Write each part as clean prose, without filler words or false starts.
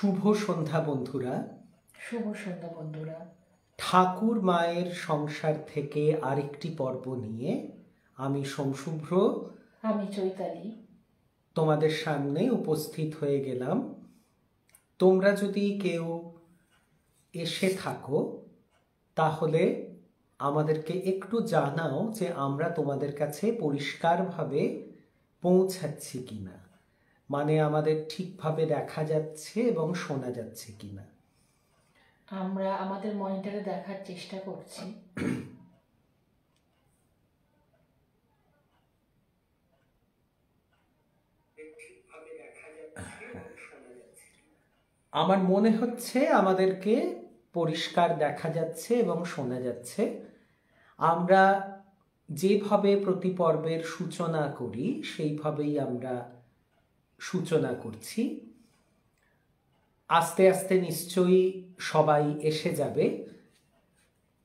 শুভ সন্ধ্যা বন্ধুরা। শুভ সন্ধ্যা বন্ধুরা। ঠাকুর মায়ের সংসার থেকে আরেকটি পর্ব নিয়ে আমি সোমশুভ্র, আমি চৈতালি তোমাদের সামনে উপস্থিত হয়ে গেলাম। তোমরা যদি কেউ এসে থাকো তাহলে আমাদেরকে একটু জানাও যে আমরা তোমাদের কাছে পরিষ্কারভাবে পৌঁছাচ্ছি কিনা, মানে আমাদের ঠিকভাবে দেখা যাচ্ছে এবং শোনা যাচ্ছে কিনা। আমরা আমাদের মনিটরে দেখার চেষ্টা করছি। আমার মনে হচ্ছে আমাদেরকে পরিষ্কার দেখা যাচ্ছে এবং শোনা যাচ্ছে। আমরা যেভাবে প্রতি পর্বের সূচনা করি সেইভাবেই আমরা সূচনা করছি। আস্তে আস্তে নিশ্চয়ই সবাই এসে যাবে।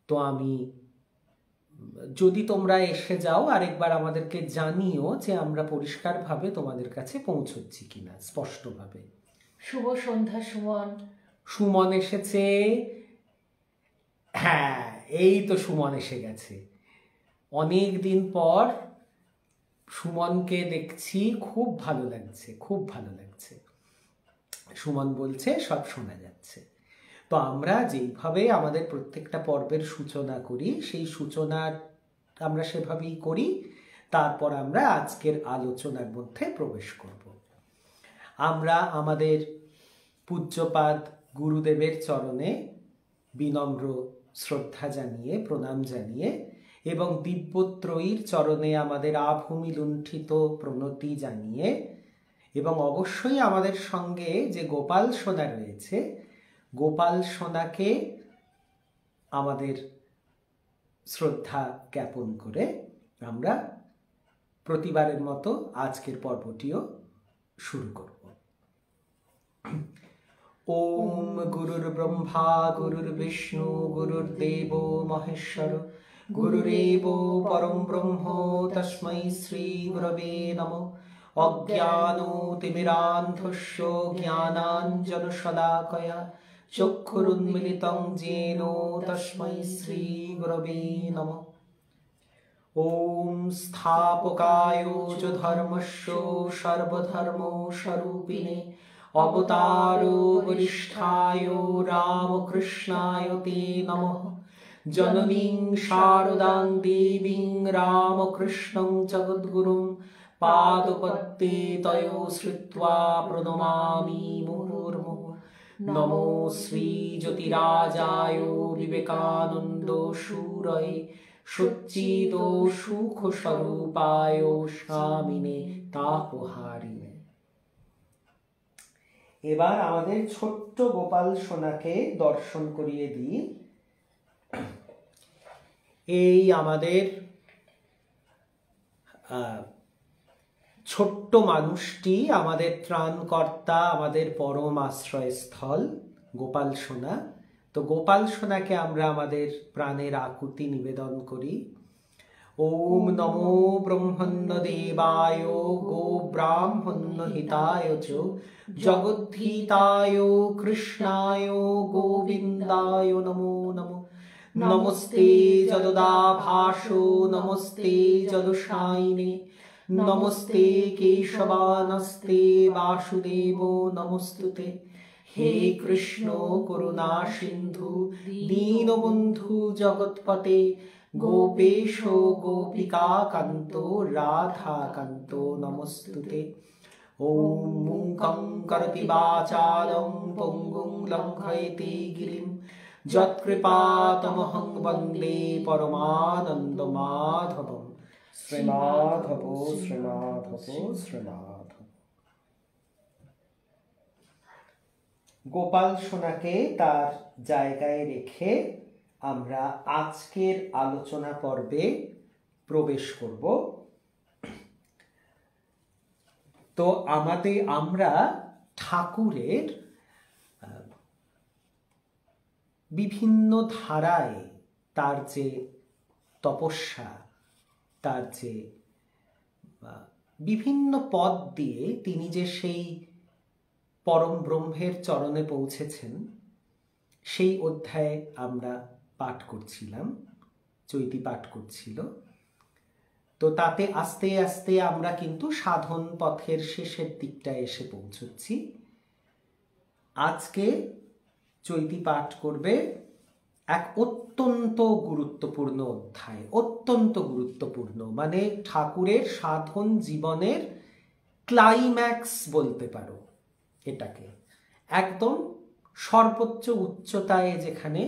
তো আমি, যদি তোমরা এসে যাও আরেকবার আমাদেরকে জানিও যে আমরা পরিষ্কারভাবে তোমাদের কাছে পৌঁছচ্ছি কিনা, স্পষ্টভাবে। শুভ সন্ধ্যা সুমন। সুমন এসেছে। হ্যাঁ, এই তো সুমন এসে গেছে। অনেক দিন পর সুমনকে দেখছি, খুব ভালো লাগছে, খুব ভালো লাগছে। সুমন বলছে সব শোনা যাচ্ছে। তো আমরা যেইভাবে আমাদের প্রত্যেকটা পর্বের সূচনা করি সেই সূচনার আমরা সেভাবেই করি। তারপর আমরা আজকের আলোচনার মধ্যে প্রবেশ করব। আমরা আমাদের পূজ্যপাদ গুরুদেবের চরণে বিনম্র শ্রদ্ধা জানিয়ে, প্রণাম জানিয়ে এবং দিব্যত্রয়ীর চরণে আমাদের আভূমি লুণ্ঠিত প্রণতি জানিয়ে এবং অবশ্যই আমাদের সঙ্গে যে গোপাল সোনা রয়েছে, গোপাল সোনাকে আমাদের শ্রদ্ধা জ্ঞাপন করে আমরা প্রতিবারের মতো আজকের পর্বটিও শুরু করব। ওম গুরুর ব্রহ্মা গুরুর বিষ্ণু গুরুর্দেব মহেশ্বর গুরুরেব পরম ব্রহ্ম তস্मै শ্রী গুরবে নমঃ। অজ্ঞানতিমিরান্ধস্য জ্ঞানাঞ্জনশলাকয়া চক্ষুরুন্মিলিतं येन তস্मै শ্রী গুরবে নমঃ। ওম স্থাপকায় চ ধর্মস্য সর্বধর্মস্বরূপিণে অবতার বরিষ্ঠায় রামকৃষ্ণায় তে নমঃ। জননীং শারদাং দেবীং রামকৃষ্ণং জগদ্গুরুং পাদপদ্মে তয় শ্রুত্বা প্রণমামি মুহুর্মুহুঃ। নমো শ্রী জ্যোতিরাজায় বিবেকানন্দ শূরয়ে সচ্চিদ সুখ স্বরূপায় স্বামিনে তাপহারিণে। এবার আমাদের ছোট্ট গোপাল সোনাকে দর্শন করিয়ে দিই। এই আমাদের ছোট্ট মানুষটি আমাদের ত্রাণকর্তা, আমাদের পরম আশ্রয়স্থল গোপাল সোনা। তো গোপাল সোনাকে আমরা আমাদের প্রাণের আকুতি নিবেদন করি। ওম নমো ব্রহ্মণ্য দেবায় গো ব্রাহ্মণ্য হিতায় চ জগদ্ধিতায় কৃষ্ণায় গোবিন্দায় নমো নমঃ। নমস্তে যদোদাভাসো নমস্তে যদুষায়িনে নমস্তে কেশবানস্তে বাসুদেব নমস্তুতে। হে কৃষ্ণ করুণা সিন্ধু দীনবন্ধু জগৎপতে গোপেশ গোপিকা কান্ত রাধা কান্ত নমস্তুতে। ওম মূকং করোতি বাচালং পঙ্গুং লঙ্ঘয়তে গিরিম যৎকৃপাতমহং বন্দে পরমানন্দ মাধবম। শ্রীমাধব শ্রীমাধব শ্রীমাধব। গোপাল সোনাকে তার জায়গায় রেখে আমরা আজকের আলোচনা পর্বে প্রবেশ করব। তো আমরা ঠাকুরের বিভিন্ন ধারায় তার যে তপস্যা, তার যে বিভিন্ন পদ দিয়ে তিনি যে সেই পরম ব্রহ্মের চরণে পৌঁছেছেন, সেই অধ্যায়ে আমরা পাঠ করছিলাম, চৈতি পাঠ করছিল। তো তাতে আস্তে আস্তে আমরা কিন্তু সাধন পথের শেষের দিকটায় এসে পৌঁছচ্ছি। আজকে চৈতি পাঠ করবে এক অত্যন্ত গুরুত্বপূর্ণ অধ্যায়, অত্যন্ত গুরুত্বপূর্ণ, মানে ঠাকুরের সাধন জীবনের ক্লাইম্যাক্স বলতে পারো এটাকে। একদম সর্বোচ্চ উচ্চতায় যেখানে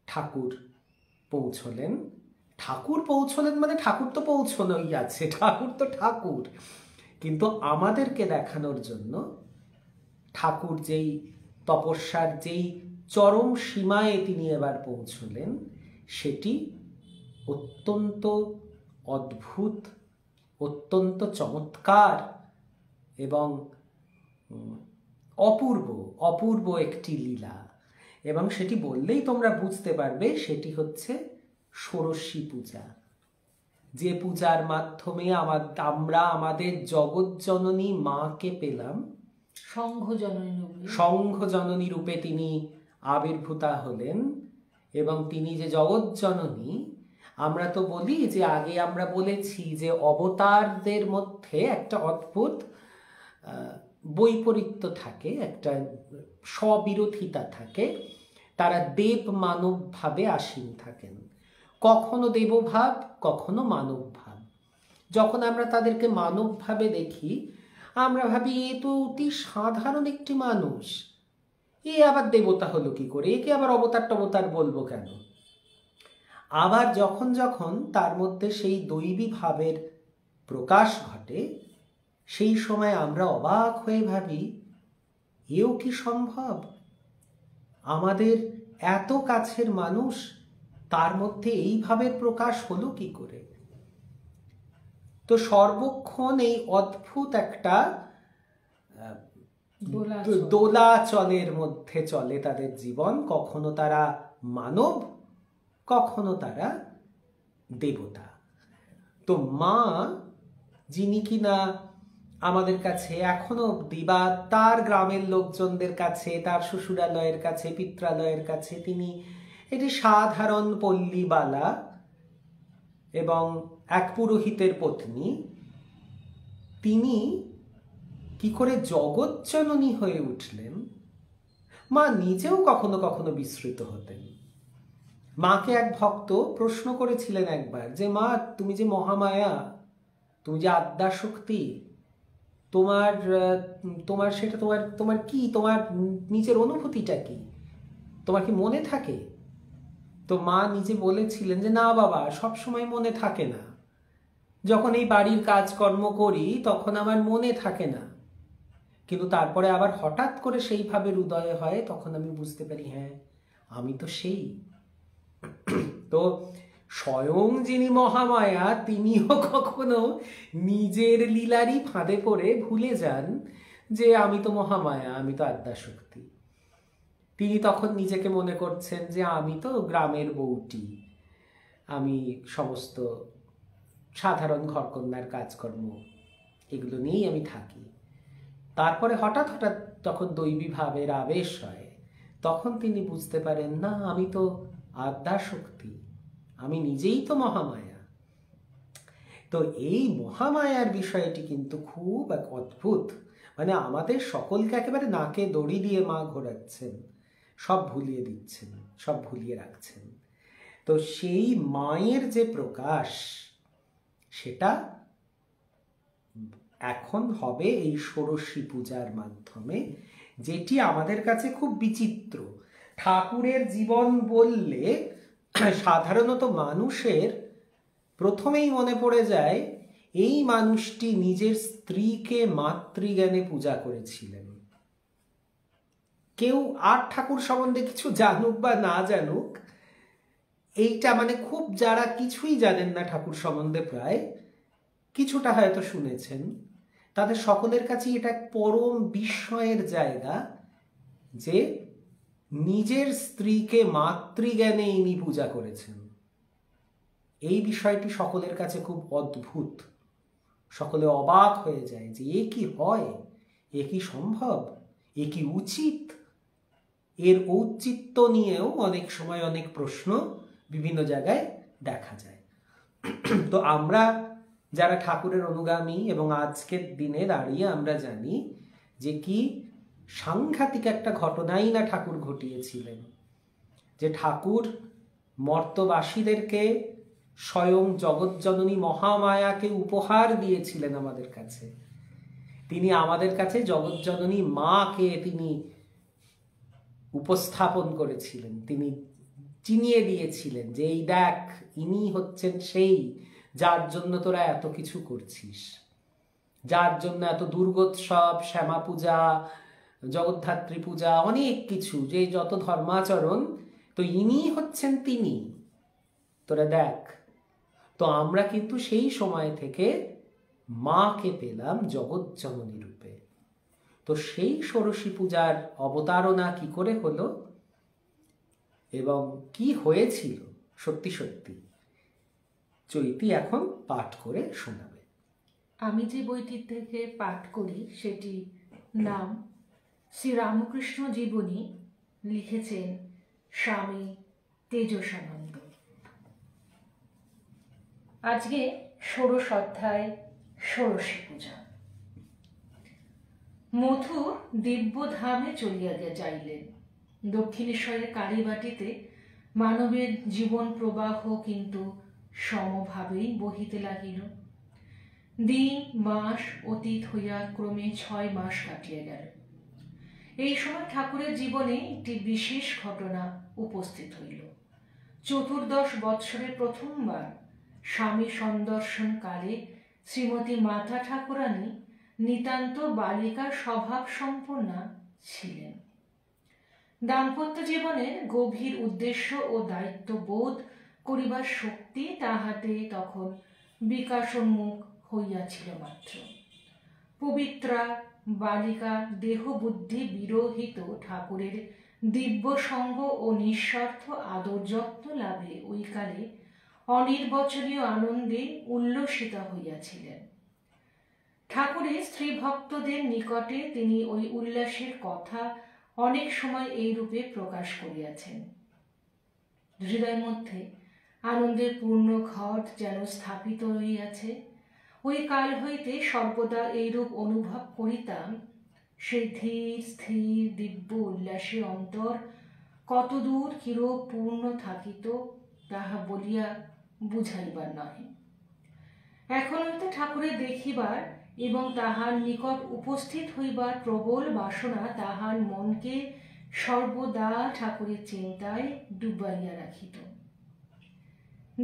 ঠাকুর পৌঁছলেন। ঠাকুর পৌঁছলেন মানে ঠাকুর তো পৌঁছনোই আছে, ঠাকুর তো ঠাকুর, কিন্তু আমাদেরকে দেখানোর জন্য ঠাকুর যেই তপস্যার যেই চরম সীমায় তিনি এবার পৌঁছলেন, সেটি অত্যন্ত অদ্ভুত, অত্যন্ত চমৎকার এবং অপূর্ব অপূর্ব একটি লীলা। এবং সেটি বললেই তোমরা বুঝতে পারবে, সেটি হচ্ছে ষোড়শী পূজা, যে পূজার মাধ্যমে আমরা আমাদের জগৎজননী মাকে পেলাম। সংঘ জননী রূপে তিনি আবির্ভূতা হলেন। এবং তিনি যে জগৎজননী, আমরা তো বলি যে আগে আমরা বলেছি যে অবতারদের মধ্যে একটা অদ্ভুত বৈপরীত্য থাকে, একটা স্ববিরোধিতা থাকে। তারা দেব মানব ভাবে আসীন থাকেন, কখনো দেবভাব, কখনো মানব ভাব। যখন আমরা তাদেরকে মানব ভাবে দেখি, আমরা ভাবি এ তো অতি সাধারণ একটি মানুষ, এ আবার দেবতা হলো কি করে, একে আবার অবতার টবতার বলবো কেন। আবার যখন যখন তার মধ্যে সেই দৈবী ভাবের প্রকাশ ঘটে, সেই সময় আমরা অবাক হয়ে ভাবি এও কি সম্ভব? আমাদের এত কাছের মানুষ, তার মধ্যে এই ভাবের প্রকাশ হলো কি করে? তো সর্বক্ষণ এই অদ্ভুত একটা দোলাচলের মধ্যে চলে তাদের জীবন। কখনো তারা মানব, কখনো তারা দেবতা। তো মা, যিনি কিনা আমাদের কাছে এখনো অব্দি বা তার গ্রামের লোকজনদের কাছে, তার শ্বশুরালয়ের কাছে, পিত্রালয়ের কাছে তিনি এটি সাধারণ পল্লীবালা এবং এক পুরোহিতের পত্নী, তিনি কি করে জগৎজননী হয়ে উঠলেন, মা নিজেও কখনো কখনো বিস্মৃত হতেন। মাকে এক ভক্ত প্রশ্ন করেছিলেন একবার যে মা, তুমি যে মহামায়া, তুমি যে আদ্যাশক্তি, তোমার তোমার সেটা তোমার তোমার কি, তোমার নিজের অনুভূতিটা কি, তোমার কি মনে থাকে? তো মা নিজে বলেছিলেন যে না বাবা, সব সময় মনে থাকে না। যখন এই বাড়ির কাজকর্ম করি তখন আমার মনে থাকে না, কিন্তু তারপরে আবার হঠাৎ করে সেইভাবে হৃদয়ে হয়, তখন আমি বুঝতে পারি হ্যাঁ আমি তো সেই। তো স্বয়ং যিনি মহামায়া, তিনিও কখনো নিজের লীলারই ফাঁদে পড়ে ভুলে যান যে আমি তো মহামায়া, আমি তো আদ্যাশক্তি। তিনি তখন নিজেকে মনে করছেন যে আমি তো গ্রামের বউটি, আমি সমস্ত সাধারণ ঘরকন্যার কাজকর্ম এগুলো নিয়েই আমি থাকি। তারপরে হঠাৎ হঠাৎ তখন দৈবী ভাবের আবেশ হয়, তখন তিনি বুঝতে পারেন না আমি তো আদ্যাশক্তি, আমি নিজেই তো মহামায়া। তো এই মহামায়ার বিষয়টি কিন্তু খুব এক অদ্ভুত, মানে আমাদের সকলকে একেবারে নাকে দড়ি দিয়ে মা ঘোরাচ্ছেন, সব ভুলিয়ে দিচ্ছেন, সব ভুলিয়ে রাখছেন। তো সেই মায়ের যে প্রকাশ, সেটা এখন হবে এই ষোড়শী পূজার মাধ্যমে, যেটি আমাদের কাছে খুব বিচিত্র। ঠাকুরের জীবন বললে সাধারণত মানুষের প্রথমেই মনে পড়ে যায় এই মানুষটি নিজের স্ত্রীকে মাতৃজ্ঞানে পূজা করেছিলেন। কেউ আর ঠাকুর সম্বন্ধে কিছু জানুক বা না জানুক, এইটা মানে খুব যারা কিছুই জানেন না ঠাকুর সম্বন্ধে, প্রায় কিছুটা হয়তো শুনেছেন, তাদের সকলের কাছে এটা পরম বিস্ময়ের জায়গা যে নিজের স্ত্রীকে মাতৃজ্ঞানে ইনি পূজা করেছেন। এই বিষয়টি সকলের কাছে খুব অদ্ভুত, সকলে অবাক হয়ে যায় যে এ কি হয়, এ কি সম্ভব? এ কি উচিত? এর ঔচিত্য নিয়েও অনেক সময় অনেক প্রশ্ন বিভিন্ন জায়গায় দেখা যায়। তো আমরা যারা ঠাকুরের অনুগামী এবং আজকের দিনে দাঁড়িয়ে আমরা জানি যে কি সাংঘাতিক একটা ঘটনাই না ঠাকুর ঘটিয়েছিলেন, যে ঠাকুর মর্তবাসীদেরকে স্বয়ং জগৎজননী মহামায়াকে উপহার দিয়েছিলেন আমাদের কাছে। তিনি আমাদের কাছে জগৎজননী মাকে তিনি উপস্থাপন করেছিলেন, তিনি চিনিয়ে দিয়েছিলেন যে এই দেখ, ইনি হচ্ছেন সেই যার জন্য তোরা এত কিছু করছিস, যার জন্য এত দুর্গোৎসব, শ্যামা পূজা, জগদ্ধাত্রী পূজা, অনেক কিছু, যে যত ধর্মাচরণ, তো ইনি হচ্ছেন তিনি, তোরা দেখ। তো আমরা কিন্তু সেই সময় থেকে মাকে পেলাম জগৎজননী রূপে। তো সেই ষোড়শী পূজার অবতারণা কি করে হলো এবং কি হয়েছিল সত্যি সত্যি, চৈতি এখন পাঠ করে শোনাবে। আমি যে বইটি থেকে পাঠ করি সেটি নাম শ্রীরামকৃষ্ণ জীবনী, লিখেছেন স্বামী তেজসানন্দ। আজকে ষোড়শ অধ্যায়, ষোড়শী পূজা। মথুর দিব্যধামে চলিয়া যাইলেন। দক্ষিণেশ্বরের কালীবাটিতে মানবের জীবন প্রবাহ কিন্তু সমভাবেই বহিতে লাগিল। দিন মাস অতীত হইয়া ক্রমে 6 মাস কাটিয়া গেল। এই সময় ঠাকুরের জীবনে একটি বিশেষ ঘটনা উপস্থিত হইল। 14 বৎসরে প্রথমবার স্বামী সন্দর্শন কালে শ্রীমতী মাতা ঠাকুরানী নিতান্ত বালিকার স্বভাব সম্পন্না ছিলেন। দাম্পত্য জীবনের গভীর উদ্দেশ্য ও দায়িত্ব বোধ করিবার শক্তি তাহাতে তখন বিকাশোন্মুখ হইয়াছিল মাত্র। পবিত্রা বালিকা দেহ বুদ্ধি বিরহিত ঠাকুরের দিব্য সঙ্গ ও নিঃস্বার্থ আদর যত্ন লাভে ওই কালে অনির্বচনীয় আনন্দে উল্লসিতা হইয়াছিলেন। ঠাকুরের স্ত্রী ভক্তদের নিকটে তিনি ওই উল্লাসের কথা অনেক সময় এই রূপে প্রকাশ করিয়াছেন। হৃদয়ের মধ্যে আনন্দের পূর্ণ ঘট যেন স্থাপিত রহিয়াছে। ওই কাল হইতে সর্বদা এইরূপ অনুভব করিতাম, সেই ধীর স্থির দিব্য উল্লাসে অন্তর কতদূর কিরূপ পূর্ণ থাকিত তাহা বলিয়া বুঝাইবার নহে। এখন হইতে ঠাকুরের দেখিবার এবং তাহার নিকট উপস্থিত হইবার প্রবল বাসনা তাহার মনকে সর্বদা ঠাকুরের চিন্তায় ডুবাইয়া রাখিত।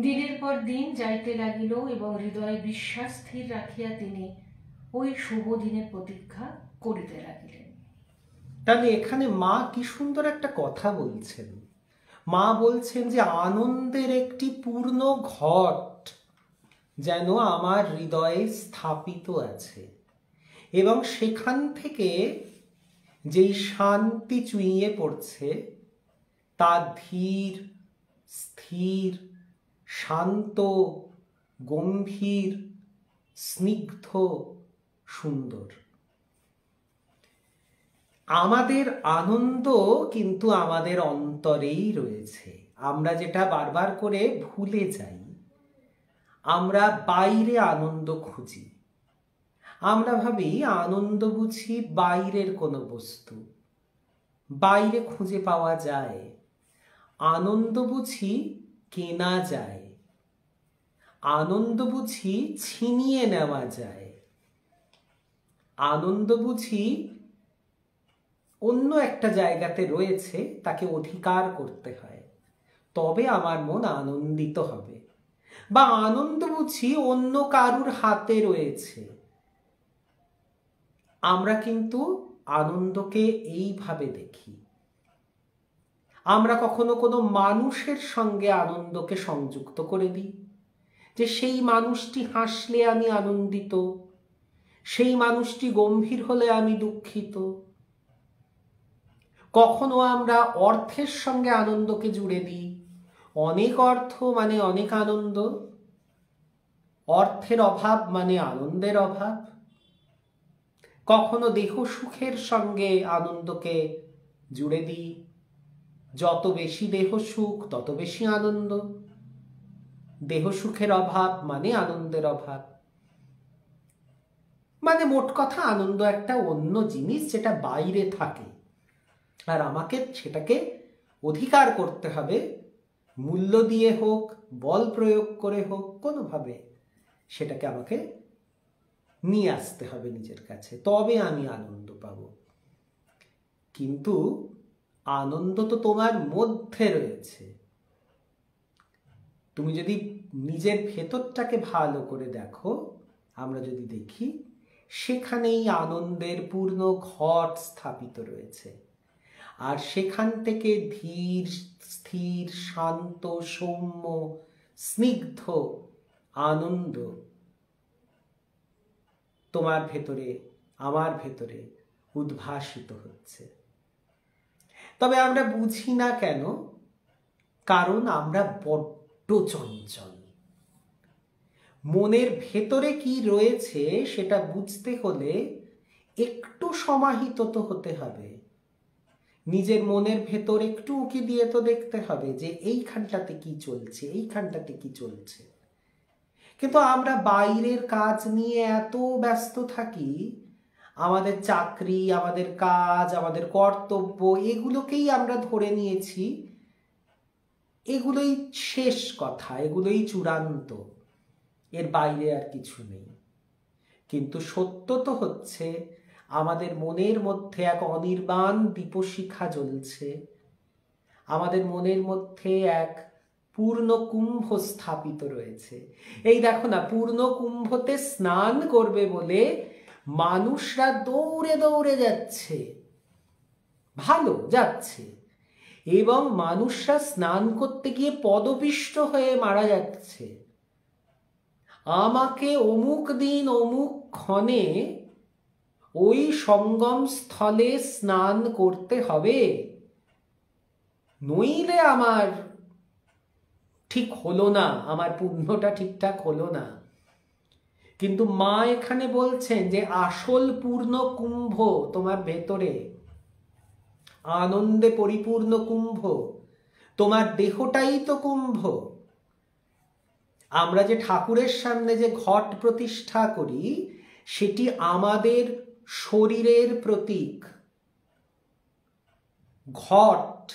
দিনের পর দিন যাইতে লাগিল এবং হৃদয়ে বিশ্বাস স্থির রাখিয়া তিনি ওই শুভ দিনের প্রতীক্ষা করিতে লাগিলেন। তাহলে এখানে মা কি সুন্দর একটা কথা বলছেন। মা বলছেন যে আনন্দের একটি পূর্ণ ঘট যেন আমার হৃদয়ে স্থাপিত আছে এবং সেখান থেকে যেই শান্তি চুইয়ে পড়ছে তা ধীর স্থির শান্ত গম্ভীর স্নিগ্ধ সুন্দর। আমাদের আনন্দ কিন্তু আমাদের অন্তরেই রয়েছে। আমরা যেটা বারবার করে ভুলে যাই, আমরা বাইরে আনন্দ খুঁজি। আমরা ভাবি আনন্দ বুঝি বাইরের কোনো বস্তু, বাইরে খুঁজে পাওয়া যায়। আনন্দ বুঝি কেনা যায়, আনন্দ বুঝি ছিনিয়ে নেওয়া যায়, আনন্দ বুঝি অন্য একটা জায়গাতে রয়েছে, তাকে অধিকার করতে হয়, তবে আমার মন আনন্দিত হবে। বা আনন্দ বুঝি অন্য কারুর হাতে রয়েছে। আমরা কিন্তু আনন্দকে এইভাবে দেখি। আমরা কখনো কোনো মানুষের সঙ্গে আনন্দকে সংযুক্ত করে দিই, যে সেই মানুষটি হাসলে আমি আনন্দিত, সেই মানুষটি গম্ভীর হলে আমি দুঃখিত। কখনো আমরা অর্থের সঙ্গে আনন্দকে জুড়ে দিই, অনেক অর্থ মানে অনেক আনন্দ, অর্থের অভাব মানে আনন্দের অভাব। কখনো দেহ সুখের সঙ্গে আনন্দকে জুড়ে দিই। যত বেশি দেহ সুখ তত বেশি আনন্দ। দেহ সুখের অভাব মানে আনন্দের অভাব। মানে মোট কথা আনন্দ একটা অন্য জিনিস যেটা বাইরে থাকে, আর আমাকে সেটাকে অধিকার করতে হবে, মূল্য দিয়ে হোক, বল প্রয়োগ করে হোক, কোনোভাবে সেটাকে আমাকে নিয়ে আসতে হবে নিজের কাছে, তবে আমি আনন্দ পাব। কিন্তু আনন্দ তো তোমার মধ্যে রয়েছে। তুমি যদি নিজের ভেতরটাকে ভালো করে দেখো, আমরা যদি দেখি, সেখানেই আনন্দের পূর্ণ ঘট স্থাপিত রয়েছে। আর সেখান থেকে ধীর স্থির শান্ত সৌম্য স্নিগ্ধ আনন্দ তোমার ভেতরে আমার ভেতরে উদ্ভাসিত হচ্ছে। তবে আমরা বুঝি না কেন? কারণ আমরা বড্ড চঞ্চল। মনের ভেতরে কি রয়েছে সেটা বুঝতে হলে একটু সমাহিত তো হতে হবে। নিজের মনের ভেতর একটু উঁকি দিয়ে তো দেখতে হবে যে এইখানটাতে কি চলছে, এইখানটাতে কি চলছে। কিন্তু আমরা বাইরের কাজ নিয়ে এত ব্যস্ত থাকি, আমাদের চাকরি, আমাদের কাজ, আমাদের কর্তব্য, এগুলোকেই আমরা ধরে নিয়েছি এগুলোই শেষ কথা, এগুলোই চূড়ান্ত, এর বাইরে আর কিছু নেই। কিন্তু সত্য তো হচ্ছে আমাদের মনের মধ্যে এক অনির্বাণ দীপশিখা জ্বলছে। আমাদের মনের মধ্যে এক পূর্ণ কুম্ভ স্থাপিত রয়েছে। এই দেখো না, পূর্ণ কুম্ভতে স্নান করবে বলে মানুষরা দৌড়ে দৌড়ে যাচ্ছে, ভালো যাচ্ছে, এবং মানুষরা স্নান করতে গিয়ে পদপিষ্ট হয়ে মারা যাচ্ছে। আমাকে অমুক দিন অমুক ক্ষণে ওই সঙ্গম স্থলে স্নান করতে হবে, নইলে আমার ঠিক হলো না, আমার পুণ্যটা ঠিকঠাক হলো না। কিন্তু মা এখানে বলছেন যে আসল পূর্ণ কুম্ভ তোমার ভেতরে, আনন্দে পরিপূর্ণ কুম্ভ, তোমার দেহটাই তো কুম্ভ। আমরা যে ঠাকুরের সামনে যে ঘট প্রতিষ্ঠা করি, সেটি আমাদের শরীরের প্রতীক। ঘট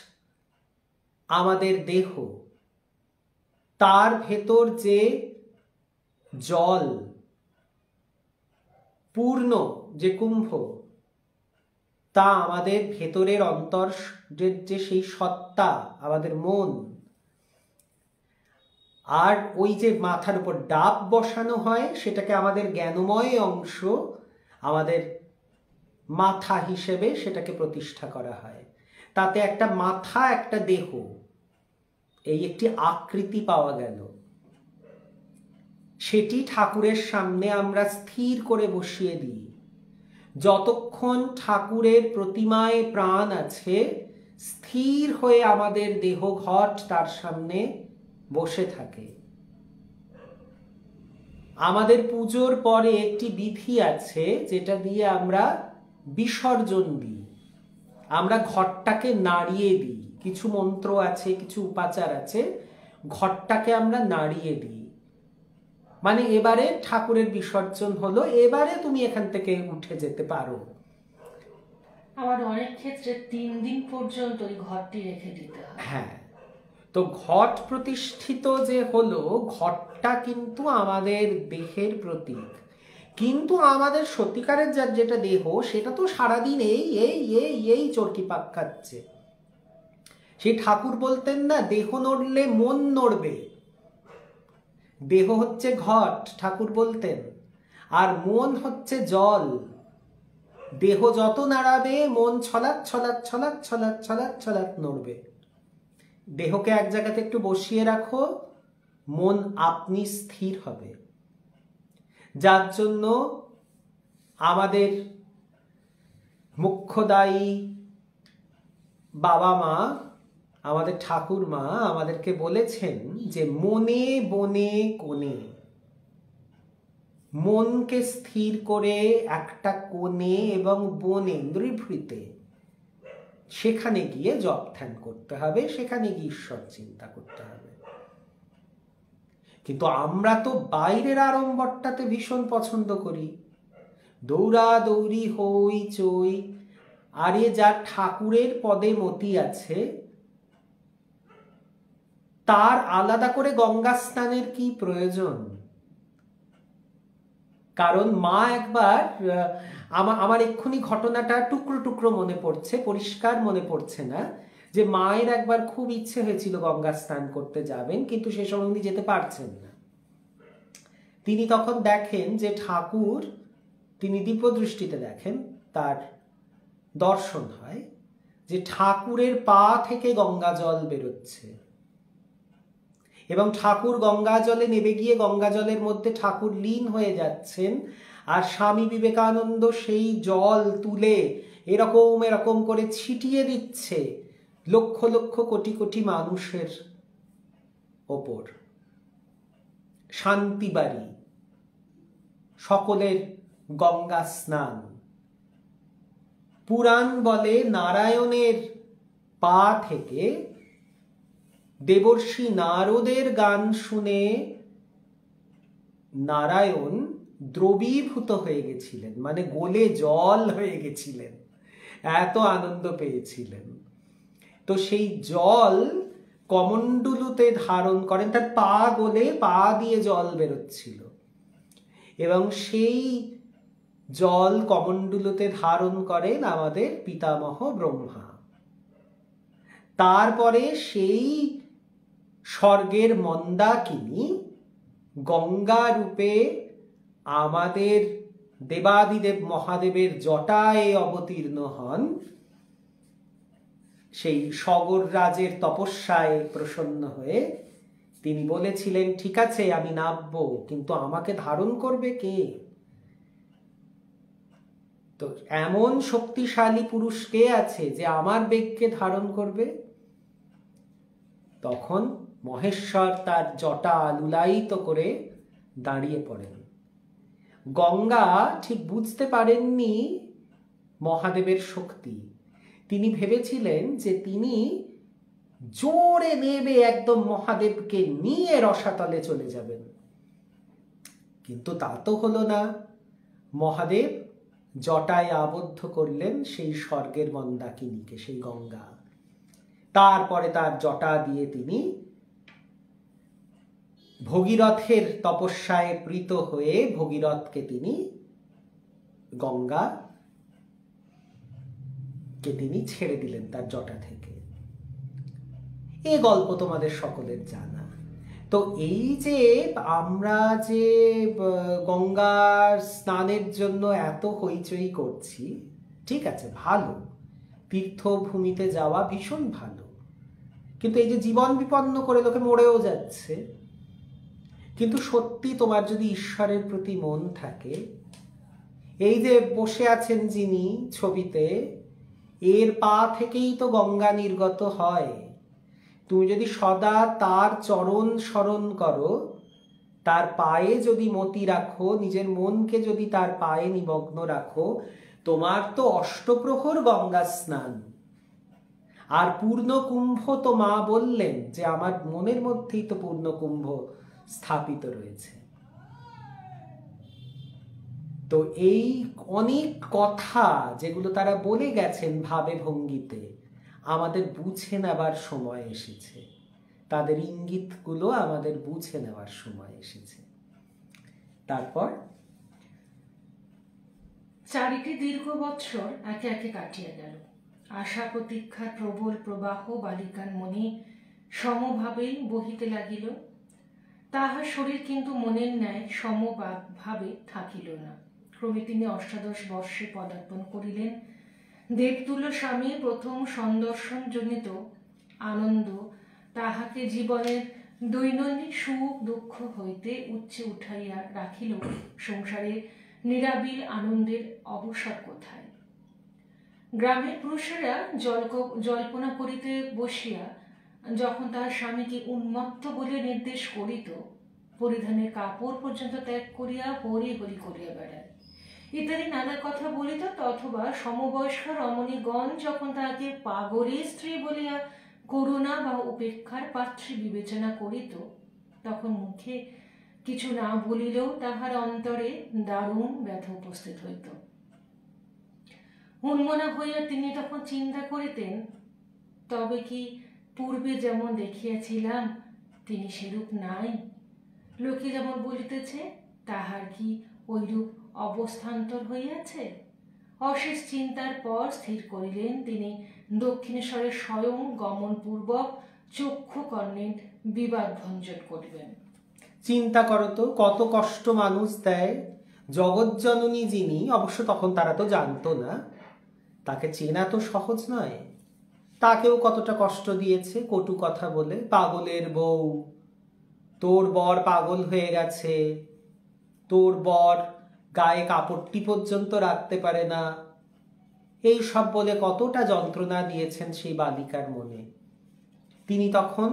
আমাদের দেহ, তার ভেতর যে জল পূর্ণ যে কুম্ভ, তা আমাদের ভেতরের অন্তর যে সেই সত্তা, আমাদের মন। আর ওই যে মাথার উপর ডাব বসানো হয়, সেটাকে আমাদের জ্ঞানময় অংশ, আমাদের মাথা হিসেবে সেটাকে প্রতিষ্ঠা করা হয়। তাতে একটা মাথা, একটা দেহ, এই একটি আকৃতি পাওয়া গেল। সেটি ঠাকুরের সামনে আমরা স্থির করে বসিয়ে দিই। যতক্ষণ ঠাকুরের প্রতিমায় প্রাণ আছে, স্থির হয়ে আমাদের দেহ ঘট তার সামনে বসে থাকে। আমাদের পুজোর পরে একটি বিধি আছে যেটা দিয়ে আমরা বিসর্জন দিই। আমরা ঘটটাকে নাড়িয়ে দিই, কিছু মন্ত্র আছে, কিছু উপাচার আছে, ঘটটাকে আমরা নাড়িয়ে দিই। মানে এবারে ঠাকুরের বিসর্জন হলো, এবারে তুমি এখান থেকে উঠে যেতে পারো। আবার অনেক ক্ষেত্রে 3 দিন পর্যন্ত ওই ঘরটি রেখে দিতে হয়। হ্যাঁ, তো ঘট প্রতিষ্ঠিত যে হলো, ঘটটা কিন্তু আমাদের দেহের প্রতীক। কিন্তু আমাদের সত্যিকারের যার যেটা দেহ, সেটা তো সারাদিন এই এই এই এই চরকি পাক খাচ্ছে। সেই ঠাকুর বলতেন না, দেহ নড়লে মন নড়বে। দেহ হচ্ছে ঘট, ঠাকুর বলতেন, আর মন হচ্ছে জল। দেহ যত নাড়াবে, মন ছলাৎ ছলাৎ ছলাৎ ছলাৎ ছলাৎ ছলাৎ নড়বে। দেহকে এক জায়গাতে একটু বসিয়ে রাখো, মন আপনি স্থির হবে। যার জন্য আমাদের মুখ্যদায়ী বাবা মা, আমাদের ঠাকুর মা আমাদেরকে বলেছেন যে মনে বনে কোণে, মনকে স্থির করে একটা কোণে এবং বনে নৃভৃতে সেখানে গিয়ে জপ ধ্যান করতে হবে, সেখানে গিয়ে ঈশ্বর চিন্তা করতে হবে। কিন্তু আমরা তো বাইরের আড়ম্বরটাতে ভীষণ পছন্দ করি, দৌড়াদৌড়ি হই চই। আরে যার ঠাকুরের পদে মতি আছে তার আলাদা করে গঙ্গা স্নানের কি প্রয়োজন? কারণ মা একবার, আমার এক্ষুনি ঘটনাটা টুকরো টুকরো মনে পড়ছে, পরিষ্কার মনে পড়ছে না, যে মায়ের একবার খুব ইচ্ছে হয়েছিল গঙ্গা স্নান করতে যাবেন, কিন্তু সে সময় উনি যেতে পারছেন না। তিনি তখন দেখেন যে ঠাকুর, তিনি দিব্যদৃষ্টিতে দেখেন, তার দর্শন হয় যে ঠাকুরের পা থেকে গঙ্গা জল বেরোচ্ছে এবং ঠাকুর গঙ্গা জলে নেমে গিয়ে গঙ্গা জলের মধ্যে ঠাকুর লীন হয়ে যাচ্ছেন, আর স্বামী বিবেকানন্দ সেই জল তুলে এরকম এরকম করে ছিটিয়ে দিচ্ছে লক্ষ লক্ষ কোটি কোটি মানুষের ওপর। শান্তিবাড়ি, সকলের গঙ্গা স্নান। পুরাণ বলে নারায়ণের পা থেকে দেবর্ষি নারদের গান শুনে নারায়ণ দ্রবীভূত হয়ে গেছিলেন, মানে গোলে জল হয়ে গেছিলেন, এত আনন্দ পেয়েছিলেন। তো সেই জল কমণ্ডলুতে ধারণ করেন, তার পা গোলে পা দিয়ে জল বেরোচ্ছিল এবং সেই জল কমণ্ডলুতে ধারণ করেন আমাদের পিতামহ ব্রহ্মা। তারপরে সেই স্বর্গের মন্দাকিনী গঙ্গা রূপে আমাদের দেবাদিদেব মহাদেবের জটায় অবতীর্ণ হন, সেই সগর রাজের তপস্যায় প্রসন্ন হয়ে তিনি বলেছিলেন, ঠিক আছে আমি নামবো, কিন্তু আমাকে ধারণ করবে কে? তো এমন শক্তিশালী পুরুষ কে আছে যে আমার বেগকে ধারণ করবে? তখন মহেশ্বর তার জটা লুলায়িত করে দাঁড়িয়ে পড়েন। গঙ্গা ঠিক বুঝতে পারেননি মহাদেবের শক্তি। তিনি ভেবেছিলেন যে তিনি জোরে নেবে একদম মহাদেবকে নিয়ে রসাতলে চলে যাবেন, কিন্তু তা তো হলো না। মহাদেব জটায় আবদ্ধ করলেন সেই স্বর্গের মন্দাকিনীকে, সেই গঙ্গা। তারপরে তার জটা দিয়ে তিনি ভগীরথের তপস্যায় প্রীত হয়ে ভগীরথকে তিনি গঙ্গাকে তিনি ছেড়ে দিলেন তার জটা থেকে। এই গল্প তোমাদের সকলের জানা। তো এই যে আমরা যে গঙ্গার স্নানের জন্য এত হইচই করছি, ঠিক আছে, ভালো, তীর্থভূমিতে যাওয়া ভীষণ ভালো, কিন্তু এই যে জীবন বিপন্ন করে লোকে মরেও যাচ্ছে, কিন্তু সত্যি তোমার যদি ঈশ্বরের প্রতি মন থাকে, এই যে বসে আছেন যিনি ছবিতে, এর পা থেকেই তো গঙ্গা নির্গত হয়। তুমি যদি সদা তার চরণ স্মরণ করো, তার পায়ে যদি মতি রাখো, নিজের মনকে যদি তার পায়ে নিমগ্ন রাখো, তোমার তো অষ্টপ্রহর গঙ্গা স্নান। আর পূর্ণ কুম্ভ তো মা বললেন যে আমার মনের মধ্যেই তো পূর্ণ কুম্ভ স্থাপিত রয়েছে। তো এই অনেক কথা যেগুলো তারা বলে গেছেন ভাবে ভঙ্গিতে, আমাদের বুঝে নেবার সময় এসেছে, তাদের ইঙ্গিতগুলো আমাদের বুঝে নেওয়ার সময় এসেছে। তারপর 4টি দীর্ঘ বৎসর একে একে কাটিয়া গেল। আশা প্রতীক্ষার প্রবল প্রবাহ বালিকার মনে সমভাবেই বহিতে লাগিল। তাহার শরীর কিন্তু মনের ন্যায় সমভাবে থাকিল না। ক্রমে তিনি অষ্টাদশ বর্ষে পদার্পণ করিলেন। দেবতুল্য স্বামীর প্রথম সন্দর্শনজনিত আনন্দ তাহাকে জীবনের দৈনন্দিন সুখ দুঃখ হইতে উচ্চে উঠাইয়া রাখিল। সংসারে নিরাবিল আনন্দের অবসর কোথায়? গ্রামের পুরুষেরা জল্পনা করিতে বসিয়া যখন তাহার স্বামীকে উন্মত্ত বলে নির্দেশ করিত, পরিধানের কাপড় পর্যন্ত ত্যাগ করিয়া হরি হরি করিয়া বেড়ায় ইত্যাদি নানা কথা বলিত। অথবা সমবয়স্ক রমণীগণ যখন তাহাকে পাগলের স্ত্রী বলিয়া করুণা বা উপেক্ষার পাত্রী বিবেচনা করিত, তখন মুখে কিছু না বলিলেও তাহার অন্তরে দারুণ ব্যথা উপস্থিত হইত। উন্মনা হইয়া তিনি তখন চিন্তা করিতেন, তবে কি পূর্বে যেমন দেখিয়াছিলাম তিনি সেরূপ নাই? লোকে যেমন বলিতেছে তাহার কি ঐরূপ অবস্থান্তর হইয়াছে? অশেষ চিন্তার পর স্থির করিলেন তিনি দক্ষিণেশ্বরে স্বয়ং গমনপূর্বক চক্ষু কর্ণে বিবাদ ভঞ্জন করিবেন। চিন্তা করো তো, কত কষ্ট মানুষ দেয়। জগজ্জননী যিনি, অবশ্য তখন তারা তো জানতো না, তাকে চেনা তো সহজ নয়। তাকেও কতটা কষ্ট দিয়েছে কটু কথা বলে। পাগলের বউ, তোর বর পাগল হয়ে গেছে, তোর বর গায়ে কাপড়টি পর্যন্ত রাখতে পারে না, এই সব বলে কতটা যন্ত্রণা দিয়েছেন সেই বালিকার মনে। তিনি তখন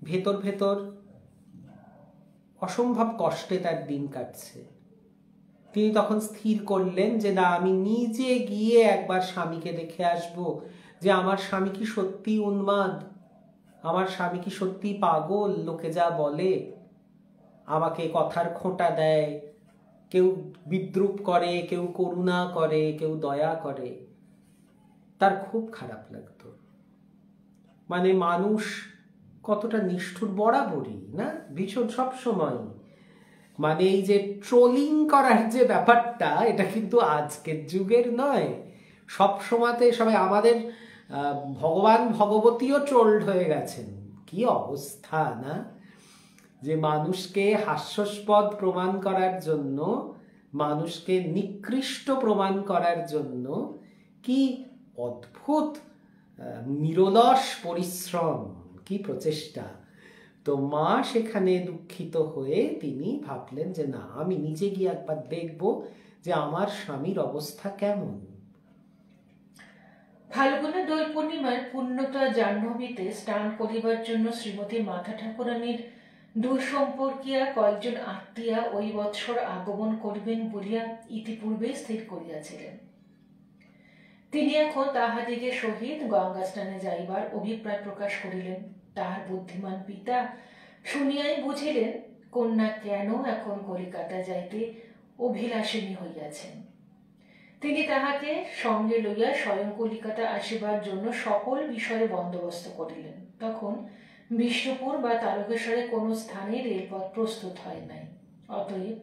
ভেতর ভেতর অসম্ভব কষ্টে তার দিন কাটছে। তিনি তখন স্থির করলেন যে না, আমি নিজে গিয়ে একবার স্বামীকে দেখে আসব, যে আমার স্বামী কি সত্যি উন্মাদ, আমার স্বামী কি সত্যি পাগল। লোকে যা বলে, আমাকে কথার খোঁটা দেয়, কেউ বিদ্রুপ করে, কেউ করুণা করে, কেউ দয়া করে। তার খুব খারাপ লাগতো। মানে মানুষ কতটা নিষ্ঠুর বরাবরই না, ভীষণ সব সময়। মানে এই যে ট্রোলিং করার যে ব্যাপারটা, এটা কিন্তু আজকের যুগের নয়। সব সময়তে সবাই, আমাদের ভগবান ভগবতীও ট্রোলড হয়ে গেছেন। কি অবস্থা না, যে মানুষকে হাস্যাস্পদ প্রমাণ করার জন্য, মানুষকে নিকৃষ্ট প্রমাণ করার জন্য কি অদ্ভুত নিরলস পরিশ্রম, কি প্রচেষ্টা। তো মা সেখানে দুঃখিত হয়ে তিনি ভাবলেন যে না, আমি নিজে গিয়ে একবার দেখব যে আমার স্বামীর অবস্থা কেমন। ফাল্গুনের দোল পূর্ণিমার পূর্ণতা জাহ্নবীতে স্নান করিবার জন্য শ্রীমতী মাতা ঠাকুরানীর দূর সম্পর্কিয়া কয়েকজন আত্মীয়া ওই বৎসর আগমন করিবেন বলিয়া ইতিপূর্বে স্থির করিয়াছিলেন। তিনি এখন তাহাদিগের সহিত গঙ্গা স্নানে যাইবার অভিপ্রায় প্রকাশ করিলেন। তাহার বুদ্ধিমান পিতা শুনিয়াই বুঝিলেন কন্যা কেন এখন কলিকাতা যাইতে অভিলাষিনী হইয়াছেন। তিনি তাহাকে সঙ্গে লইয়া স্বয়ং কলিকাতা আসিবার জন্য সকল বিষয়ে বন্দোবস্ত করিলেন। তখন বিষ্ণুপুর বা তারকেশ্বরে কোনো স্থানে রেলপথ প্রস্তুত হয় নাই। অতএব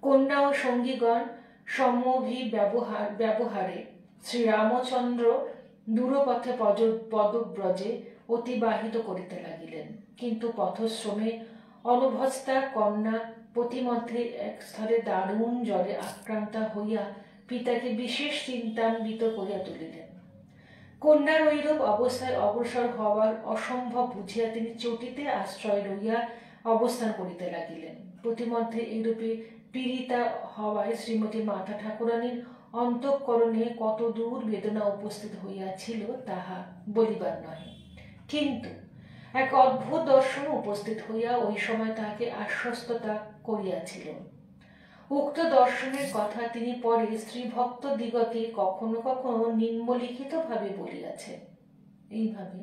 কন্যা ও সঙ্গীগণ ব্যবহারে শ্রীরামচন্দ্র দূরপথে পদব্রজে অতিবাহিত করিতে লাগিলেন। কিন্তু পথশ্রমে অনভ্যস্তা কন্যা প্রতিমধ্যে এক স্থলে দারুণ জ্বরে আক্রান্তা হইয়া পিতাকে বিশেষ চিন্তান্বিত করিয়া তুলিলেন। কন্যার ঐরূপ অবস্থায় অগ্রসর হওয়ার অসম্ভব বুঝিয়া তিনি চটিতে আশ্রয় লইয়া অবস্থান করিতে লাগিলেন। প্রতিমধ্যে এইরূপে পীড়িতা হওয়ায় শ্রীমতী মাতা ঠাকুরানীর অন্তঃকরণে কত দূর বেদনা উপস্থিত হইয়াছিল তাহা বলিবার নয়। কিন্তু এক অদ্ভুত দর্শন উপস্থিত হইয়া ওই সময় তাহাকে আশ্বস্ততা করিয়াছিল। উক্ত দর্শনের কথা তিনি পরে স্ত্রী ভক্ত দিগকে কখনো কখনো নিম্নলিখিত ভাবে বলিয়াছেন। এইভাবে,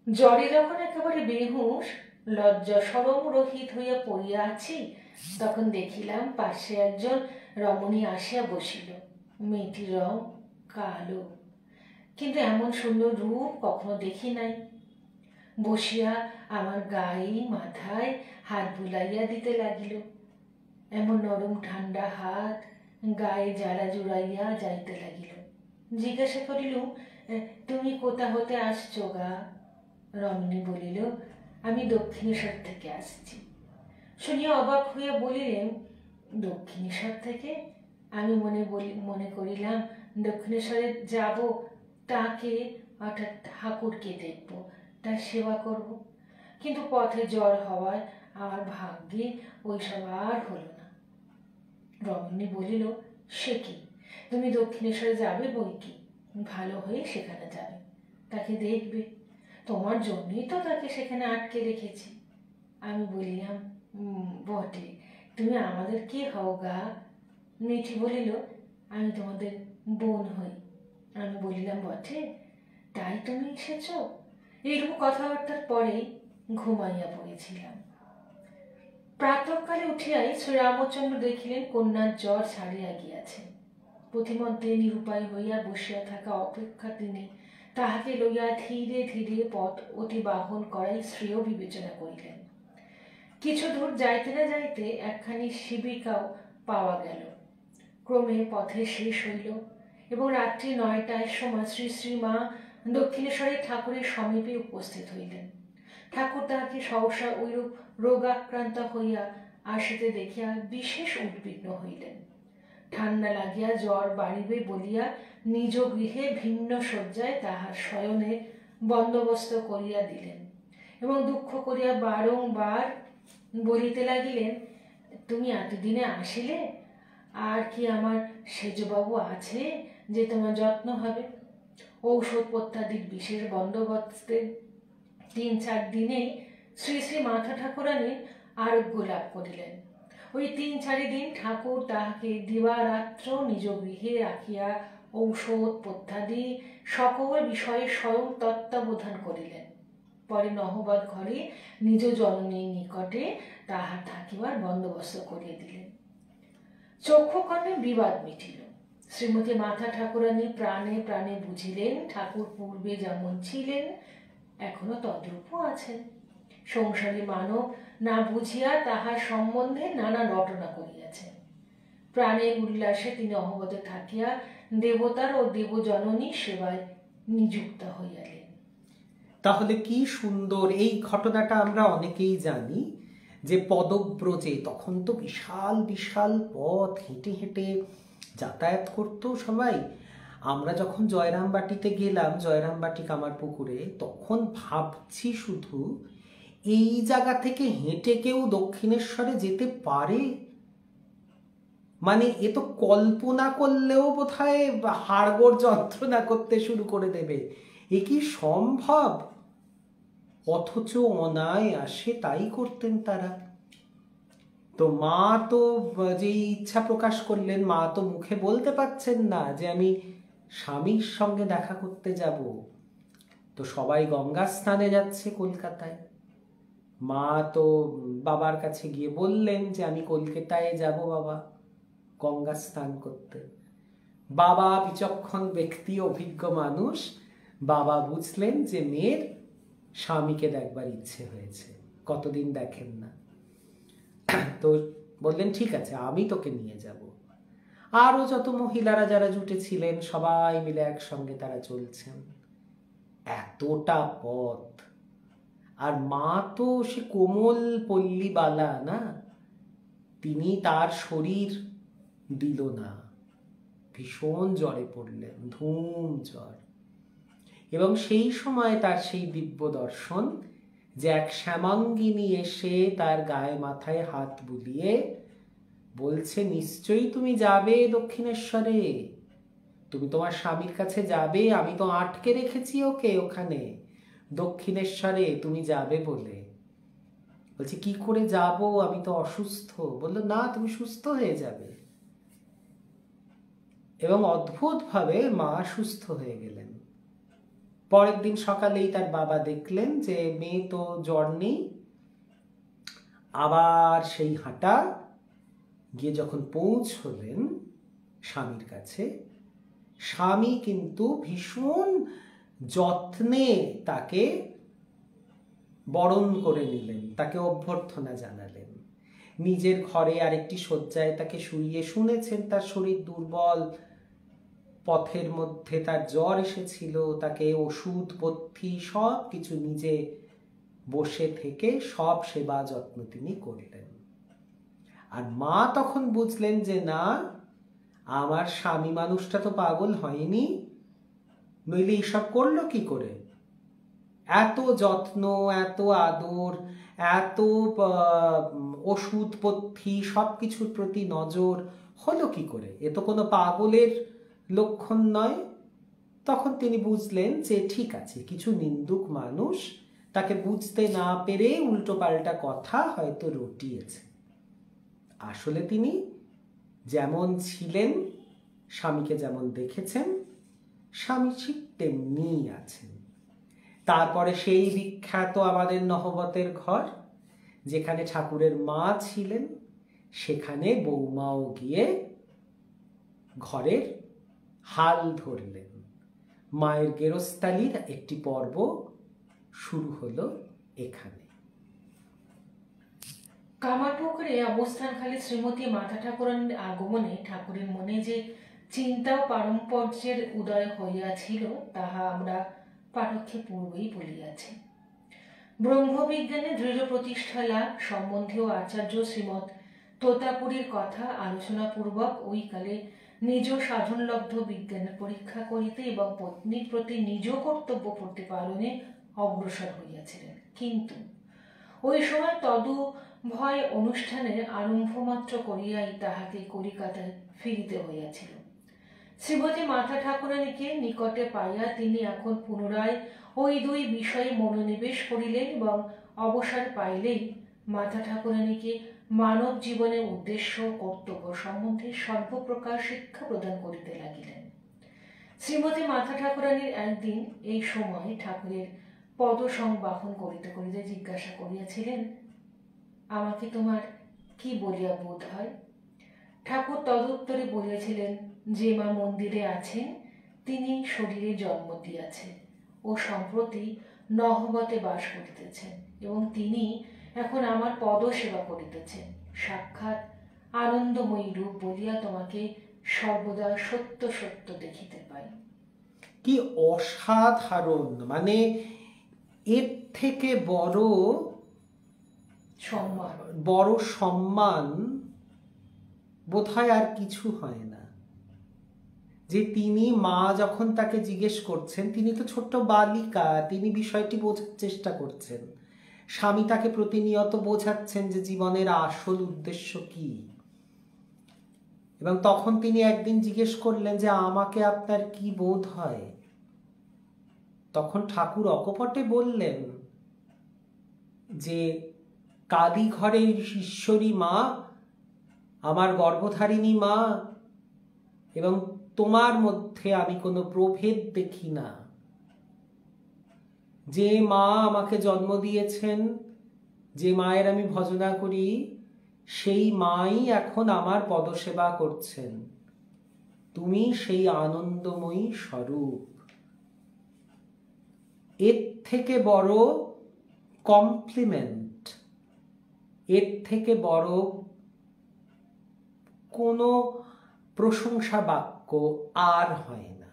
জ্বরে যখন একেবারে বেহুশ, লজ্জা সরম রহিত হইয়া পড়িয়া আছি, তখন দেখিলাম পাশে একজন রমণী আসিয়া বসিল। মেয়েটির রং কালো, কিন্তু এমন সুন্দর রূপ কখনো দেখি নাই। বসিয়া আমার গায়ে মাথায় হাত বুলাইয়া দিতে লাগিল। এমন নরম ঠান্ডা হাত গায়ে জ্বালা জুড়াইয়া যাইতে লাগিল। জিজ্ঞাসা করিল, তুমি কোথা হতে আসছো গা? রমণী বলিল, আমি দক্ষিণেশ্বর থেকে আসছি। শুনিয়া অবাক হইয়া বলিলেন, দক্ষিণেশ্বর থেকে? আমি মনে করিলাম দক্ষিণেশ্বরে যাব, তাকে অর্থাৎ ঠাকুরকে দেখব, তার সেবা করব। কিন্তু পথে জ্বর হওয়ায় আমার ভাগ্যে ওইসব আর হলো না। রমণী বলিল, সে কি, তুমি দক্ষিণেশ্বরে যাবে বই কি, ভালো হয়ে সেখানে যাবে, তাকে দেখবে, তোমার জন্যই তো তাকে সেখানে আটকে রেখেছি। আমি বলিলাম, বটে, তুমি আমাদের কে হও গা? মেয়েটি বলিল, আমি তোমাদের বোন হই। আমি বলিলাম, বটে, তাই তুমি এসেছ? এইরকম কথাবার্তার পরেই ঘুমাইয়া পড়েছিলাম। প্রাতঃকালে উঠিয়াই শ্রীরামচন্দ্র দেখিলেন কন্যার জ্বর ছাড়িয়া গিয়াছে। প্রতিমধ্যে নিরুপায় হইয়া বসিয়া থাকা অপেক্ষা তিনি তাহাকে লইয়া ধীরে ধীরে পথ অতিবাহন করাই শ্রেয় বিবেচনা করিলেন। কিছু দূর যাইতে না যাইতে একখানি শিবিকাও পাওয়া গেল। ক্রমে পথে শেষ হইল এবং রাত্রি 9টার সময় শ্রী শ্রীমা দক্ষিণেশ্বরের ঠাকুরের সমীপে উপস্থিত হইলেন। ঠাকুর তাহাকে সহসা ঐরূপ রোগাক্রান্ত হইয়া আসিতে দেখিয়া বিশেষ উদ্বিগ্ন হইলেন। ঠান্ডা লাগিয়া জ্বর বাড়িবে বলিয়া নিজ গৃহে ভিন্ন শয্যায় তাহার শয়নের বন্দোবস্ত করিয়া দিলেন এবং দুঃখ করিয়া বারংবার বলিতে লাগিলেন, তুমি এতদিনে আসিলে, আর কি আমার সেজবাবু আছে যে তোমার যত্ন হবে? ঔষধপত্যাদির বিশেষ বন্দোবস্তের 3-4 দিনেই শ্রী শ্রী মাতা ঠাকুরানী আরোগ্য লাভ করিলেন। ওই 3-4 দিন ঠাকুর তাহাকে দিবারাত্র নিজ গৃহে রাখিয়া ঔষধ পথ্যাদি সকল বিষয়ে স্বয়ং তত্ত্বাবধান করিলেন। পরে নহবত ঘরে নিজ জননীর নিকটে তাহার থাকিবার বন্দোবস্ত করিয়া দিলেন। চক্ষুকর্ণে বিবাদ মিটিল। শ্রীমতী মাতা ঠাকুরানী প্রাণে প্রাণে বুঝিলেন ঠাকুর পূর্বে যেমন ছিলেন এখনো তদ্রূপও আছেন। সংসারী মানব না বুঝিয়া তাহার সম্বন্ধে নানা রটনা করিয়াছেন। প্রাণের উল্লাসে তিনি অহবতে থাকিয়া দেবতার ও দেবজননীর সেবায় নিযুক্ত হইয়ালেন। তাহলে কি সুন্দর! এই ঘটনাটা আমরা অনেকেই জানি যে পদব্রজে তখন তো বিশাল বিশাল পথ হেঁটে হেঁটে যাতায়াত করতো সবাই। আমরা যখন জয়রামবাটিতে গেলাম, জয়রামবাটি কামারপুকুরে, তখন ভাবছি শুধু এই জায়গা থেকে হেঁটে কেউ দক্ষিণেশ্বরে যেতে পারে? মানে এ তো কল্পনা করলেও বোধহয় হাড়গোড় যন্ত্রণা করতে শুরু করে দেবে। এ কি সম্ভব? অথচ অনায়াসে তাই করতেন তারা। তো মা তো যে ইচ্ছা প্রকাশ করলেন, মা তো মুখে বলতে পারছেন না যে আমি স্বামীর সঙ্গে দেখা করতে যাব। তো সবাই গঙ্গা স্নানে যাচ্ছে কলকাতায়। মা তো বাবার কাছে গিয়ে বললেন যে আমি কলকাতায় যাব বাবা গঙ্গা স্নান করতে। বাবা বিচক্ষণ ব্যক্তি, অভিজ্ঞ মানুষ, বাবা বুঝলেন যে মেয়ের স্বামীকে দেখবার ইচ্ছে হয়েছে, কতদিন দেখেন না। তো বললেন ঠিক আছে, আমি তোকে নিয়ে যাব। আরো যত মহিলারা যারা জুটেছিলেন সবাই মিলে একসঙ্গে তারা চলছেন। এতটা পথ, আর মা তো সে কোমল পল্লীবালা না, তিনি তার শরীর দিল না, ভীষণ জ্বরে পড়লেন, ধুম জ্বর। এবং সেই সময় তার সেই দিব্য দর্শন যে এক শ্যামাঙ্গিনী এসে তার গায়ে মাথায় হাত বুলিয়ে বলছে, নিশ্চয়ই তুমি যাবে দক্ষিণেশ্বরে, তুমি তোমার স্বামীর কাছে যাবে, আমি তো আটকে রেখেছি ওকে ওখানে দক্ষিণেশ্বরে, তুমি যাবে বলে। বলছে কি করে যাব, আমি তো অসুস্থ। বললো না, তুমি সুস্থ হয়ে যাবে। এবং অদ্ভুতভাবে মা সুস্থ হয়ে গেলেন। পরের দিন সকালেই তার বাবা দেখলেন যে মেয়ে তো জ্বর নেই। আবার সেই হাঁটা গিয়ে যখন পৌঁছলেন স্বামীর কাছে, স্বামী কিন্তু ভীষণ যত্নে তাকে বরণ করে নিলেন, তাকে অভ্যর্থনা জানালেন। নিজের ঘরে আরেকটি শয্যায় তাকে শুইয়ে, শুনেছেন তার শরীর দুর্বল, পথের মধ্যে তার জ্বর এসেছিল, তাকে ওষুধ পথ্যি সব কিছু নিজে বসে থেকে সব সেবা যত্ন তিনি করলেন। আর মা তখন বুঝলেন যে না, আমার স্বামী মানুষটা তো পাগল হয়নি, নইলে এইসব করলো কি করে? এত যত্ন, এত আদর, এত ওষুধ পথ্যি সবকিছুর প্রতি নজর হলো কি করে? এ তো কোনো পাগলের লক্ষণ নয়। তখন তিনি বুঝলেন যে ঠিক আছে, কিছু নিন্দুক মানুষ তাকে বুঝতে না পেরে উল্টো পাল্টা কথা হয়তো রটিয়েছে। আসলে তিনি যেমন ছিলেন, স্বামীকে যেমন দেখেছেন, স্বামী ঠিক তেমনিই আছেন। তারপরে সেই বিখ্যাত আমাদের নহবতের ঘর, যেখানে ঠাকুরের মা ছিলেন, সেখানে বৌমাও গিয়ে ঘরের হাল ধরলেন। মায়ের গেরস্তালির একটি পর্ব শুরু হলো এখানে। কামারপুকুরে অবস্থানকালে শ্রীমতী মাতা ঠাকুরানীর আগমনে ঠাকুরের মনে যে চিন্তা ও পারম্পর্যের উদয় হইয়াছিল, তাহা আমরা পাঠক্যে পূর্বেই বলিয়াছি। ব্রহ্মবিজ্ঞানে দৃঢ় প্রতিষ্ঠা লাভ সম্বন্ধীয় আচার্য শ্রীমৎ তোতাপুরীর কথা আলোচনাপূর্বক ওই কালে নিজ সাধনলব্ধ বিজ্ঞানের পরীক্ষা করিতে এবং পত্নীর প্রতি নিজ কর্তব্য প্রতিপালনে অগ্রসর হইয়াছিলেন। কিন্তু ওই সময় তদু ভয় অনুষ্ঠানের আরম্ভ মাত্র করিয়াই তাহাকে কলিকাতায় ফিরিতে হইয়াছিল। শ্রীমতী মাতা ঠাকুরানীকে নিকটে পাইয়া তিনি এখন পুনরায় ওই দুই বিষয়ে মনোনিবেশ করিলেন এবং অবসর পাইলেই মাতা ঠাকুরানীকে মানব জীবনের উদ্দেশ্য কর্তব্য সম্বন্ধে সর্বপ্রকার শিক্ষা প্রদান করিতে লাগিলেন। শ্রীমতী মাতা ঠাকুরানীর একদিন এই সময় ঠাকুরের পদসংবাহন করিতে করিতে জিজ্ঞাসা করিয়াছিলেন, আমাকে তোমার কি বলিয়া বোধ হয়? ঠাকুর তদুত্তরে বলিয়াছিলেন, যে মা মন্দিরে আছেন তিনি শরীরে জন্ম দিয়াছেন ও সম্প্রতি নহবতে বাস করিতেছেন এবং তিনি এখন আমার পদ সেবা করিতেছেন। সাক্ষাৎ আনন্দময়ী রূপ বলিয়া তোমাকে সর্বদা সত্য সত্য দেখিতে পাই। কি অসাধারণ! মানে এর থেকে বড় সম্মান বোধহয় আর কিছু হয় না। যে তিনি মা যখন তাকে জিজ্ঞেস করছেন, তিনি তো ছোট্ট বালিকা, তিনি বিষয়টি বোঝার চেষ্টা করছেন। স্বামী তাকে প্রতিনিয়ত বোঝাচ্ছেন যে জীবনের আসল উদ্দেশ্য কি। এবং তখন তিনি একদিন জিজ্ঞেস করলেন যে আমাকে আপনার কি বোধ হয়? তখন ঠাকুর অকপটে বললেন যে কালী ঘরের ঈশ্বরী মা, আমার গর্ভধারিণী মা, এবং তোমার মধ্যে আমি কোনো প্রভেদ দেখি না। যে মা আমাকে জন্ম দিয়েছেন, যে মায়ের আমি ভজনা করি, সেই মাই এখন আমার পদসেবা করছেন। তুমি সেই আনন্দময়ী স্বরূপ। এর থেকে বড় কমপ্লিমেন্ট, এর থেকে বড় কোনো প্রশংসা বাক্য আর হয় না।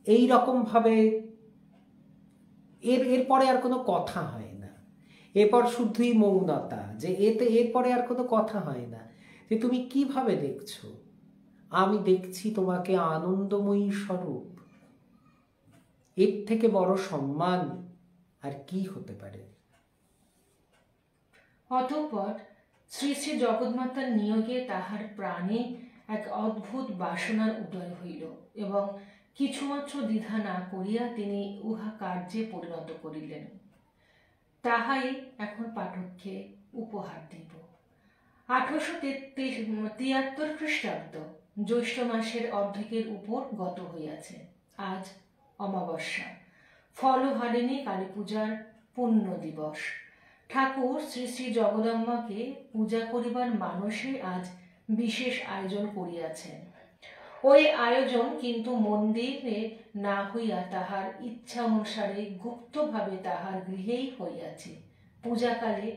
এই রকম ভাবে এরপরে আর কোনো কথা হয় না। এরপর শুধুই মৌনতা, যে এরপরে আর কোনো কথা হয় না। যে তুমি কিভাবে দেখছো? আমি দেখছি তোমাকে আনন্দময়ী স্বরূপ। এর থেকে বড় সম্মান আর কি হতে পারে? অতঃপর শ্রী শ্রী জগন্মাতার নিয়োগে তাহার প্রাণে এক অদ্ভুত বাসনার উদয় হইল এবং কিছুমাত্র দ্বিধা না করিয়া তিনি উহা কার্যে পরিণত করিলেন। তাহাই এখন পাঠককে উপহার দিব। 1873 খ্রিস্টাব্দ জ্যৈষ্ঠ মাসের অর্ধেকের উপর গত হইয়াছে। আজ অমাবস্যা, ফলহারিণী কালী পূজার পুণ্য দিবস। ঠাকুর শ্রী শ্রী জগদম্বাকে পূজা করিবার মানসে আজ বিশেষ আয়োজন করিয়াছেন। ওই আয়োজন কিন্তু মন্দিরে না হইয়া তাহার ইচ্ছা অনুসারে গুপ্তভাবে তাহার গৃহেই হইয়াছে। পূজাকালে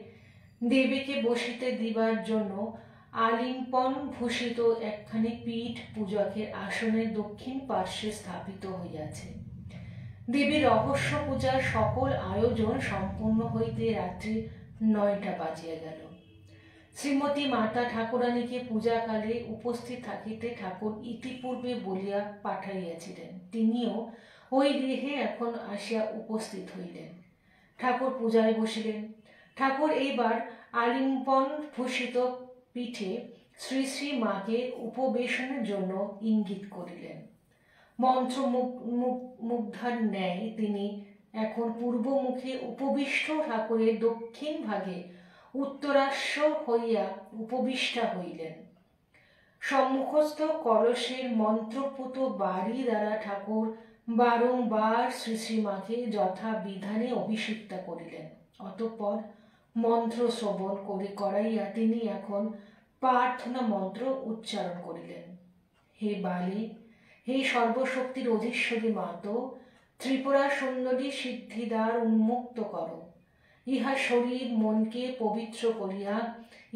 দেবীকে বসিতে দিবার জন্য আলিম্পন ভূষিত একখানি পীঠ পূজকের আসনের দক্ষিণ পার্শ্বে স্থাপিত হইয়াছে। দেবীর রহস্য পূজার সকল আয়োজন সম্পূর্ণ হইতে রাত্রি 9টা বাজিয়া গেল। শ্রীমতী মাতা ঠাকুরানীকে পূজাকালে উপস্থিত থাকিতে ঠাকুর ইতিপূর্বে বলিয়া পাঠাইয়াছিলেন। তিনিও ওই গৃহে এখন আসিয়া উপস্থিত হইলেন। ঠাকুর পূজায় বসিলেন। ঠাকুর এইবার আলিম্পন ভূষিত পিঠে শ্রী শ্রী মাকে উপবেশনের জন্য ইঙ্গিত করিলেন। মন্ত্র মুগ্ধার ন্যায় তিনি এখন পূর্বমুখে উপবিষ্ট ঠাকুরের দক্ষিণ ভাগে উত্তরাস্য হইয়া উপবিষ্টা হইলেন। সম্মুখস্থ কলসের মন্ত্রপুত বাড়ি দ্বারা ঠাকুর বারংবার শ্রী শ্রীমাকে যথা বিধানে অভিষিক্তা করিলেন। অতঃপর মন্ত্র শ্রবণ করাইয়া তিনি এখন প্রার্থনা মন্ত্র উচ্চারণ করিলেন। হে বালি, হে সর্বশক্তির অধীশ্বরী মাতো, ত্রিপুরা সুন্দরী সিদ্ধিদ্বার উন্মুক্ত করো। ইহা শরীর মনকে পবিত্র করিয়া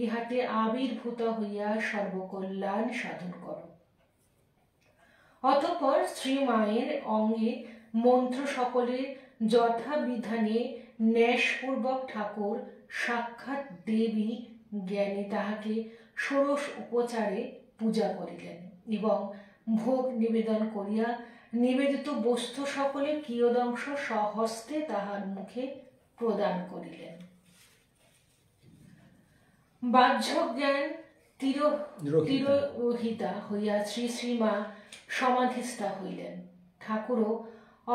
ইহাতে আবির্ভূত হইয়া সর্বকল্যাণ সাধন করো। অতঃপর শ্রীমায়ের অঙ্গে মন্ত্র সকলে যথাবিধানে ন্যাসপূর্বক ঠাকুর সাক্ষাৎ দেবী জ্ঞানী তাহাকে ষোড়শ উপচারে পূজা করিলেন এবং ভোগ নিবেদন করিয়া নিবেদিত বস্তু সকলে কিয়দংশ স্বহস্তে তাহার মুখে প্রদান করিলেন। বাহ্যজ্ঞান তিরোহিতা হইয়া শ্রী শ্রীমা সমাধিস্থা হইলেন। ঠাকুরও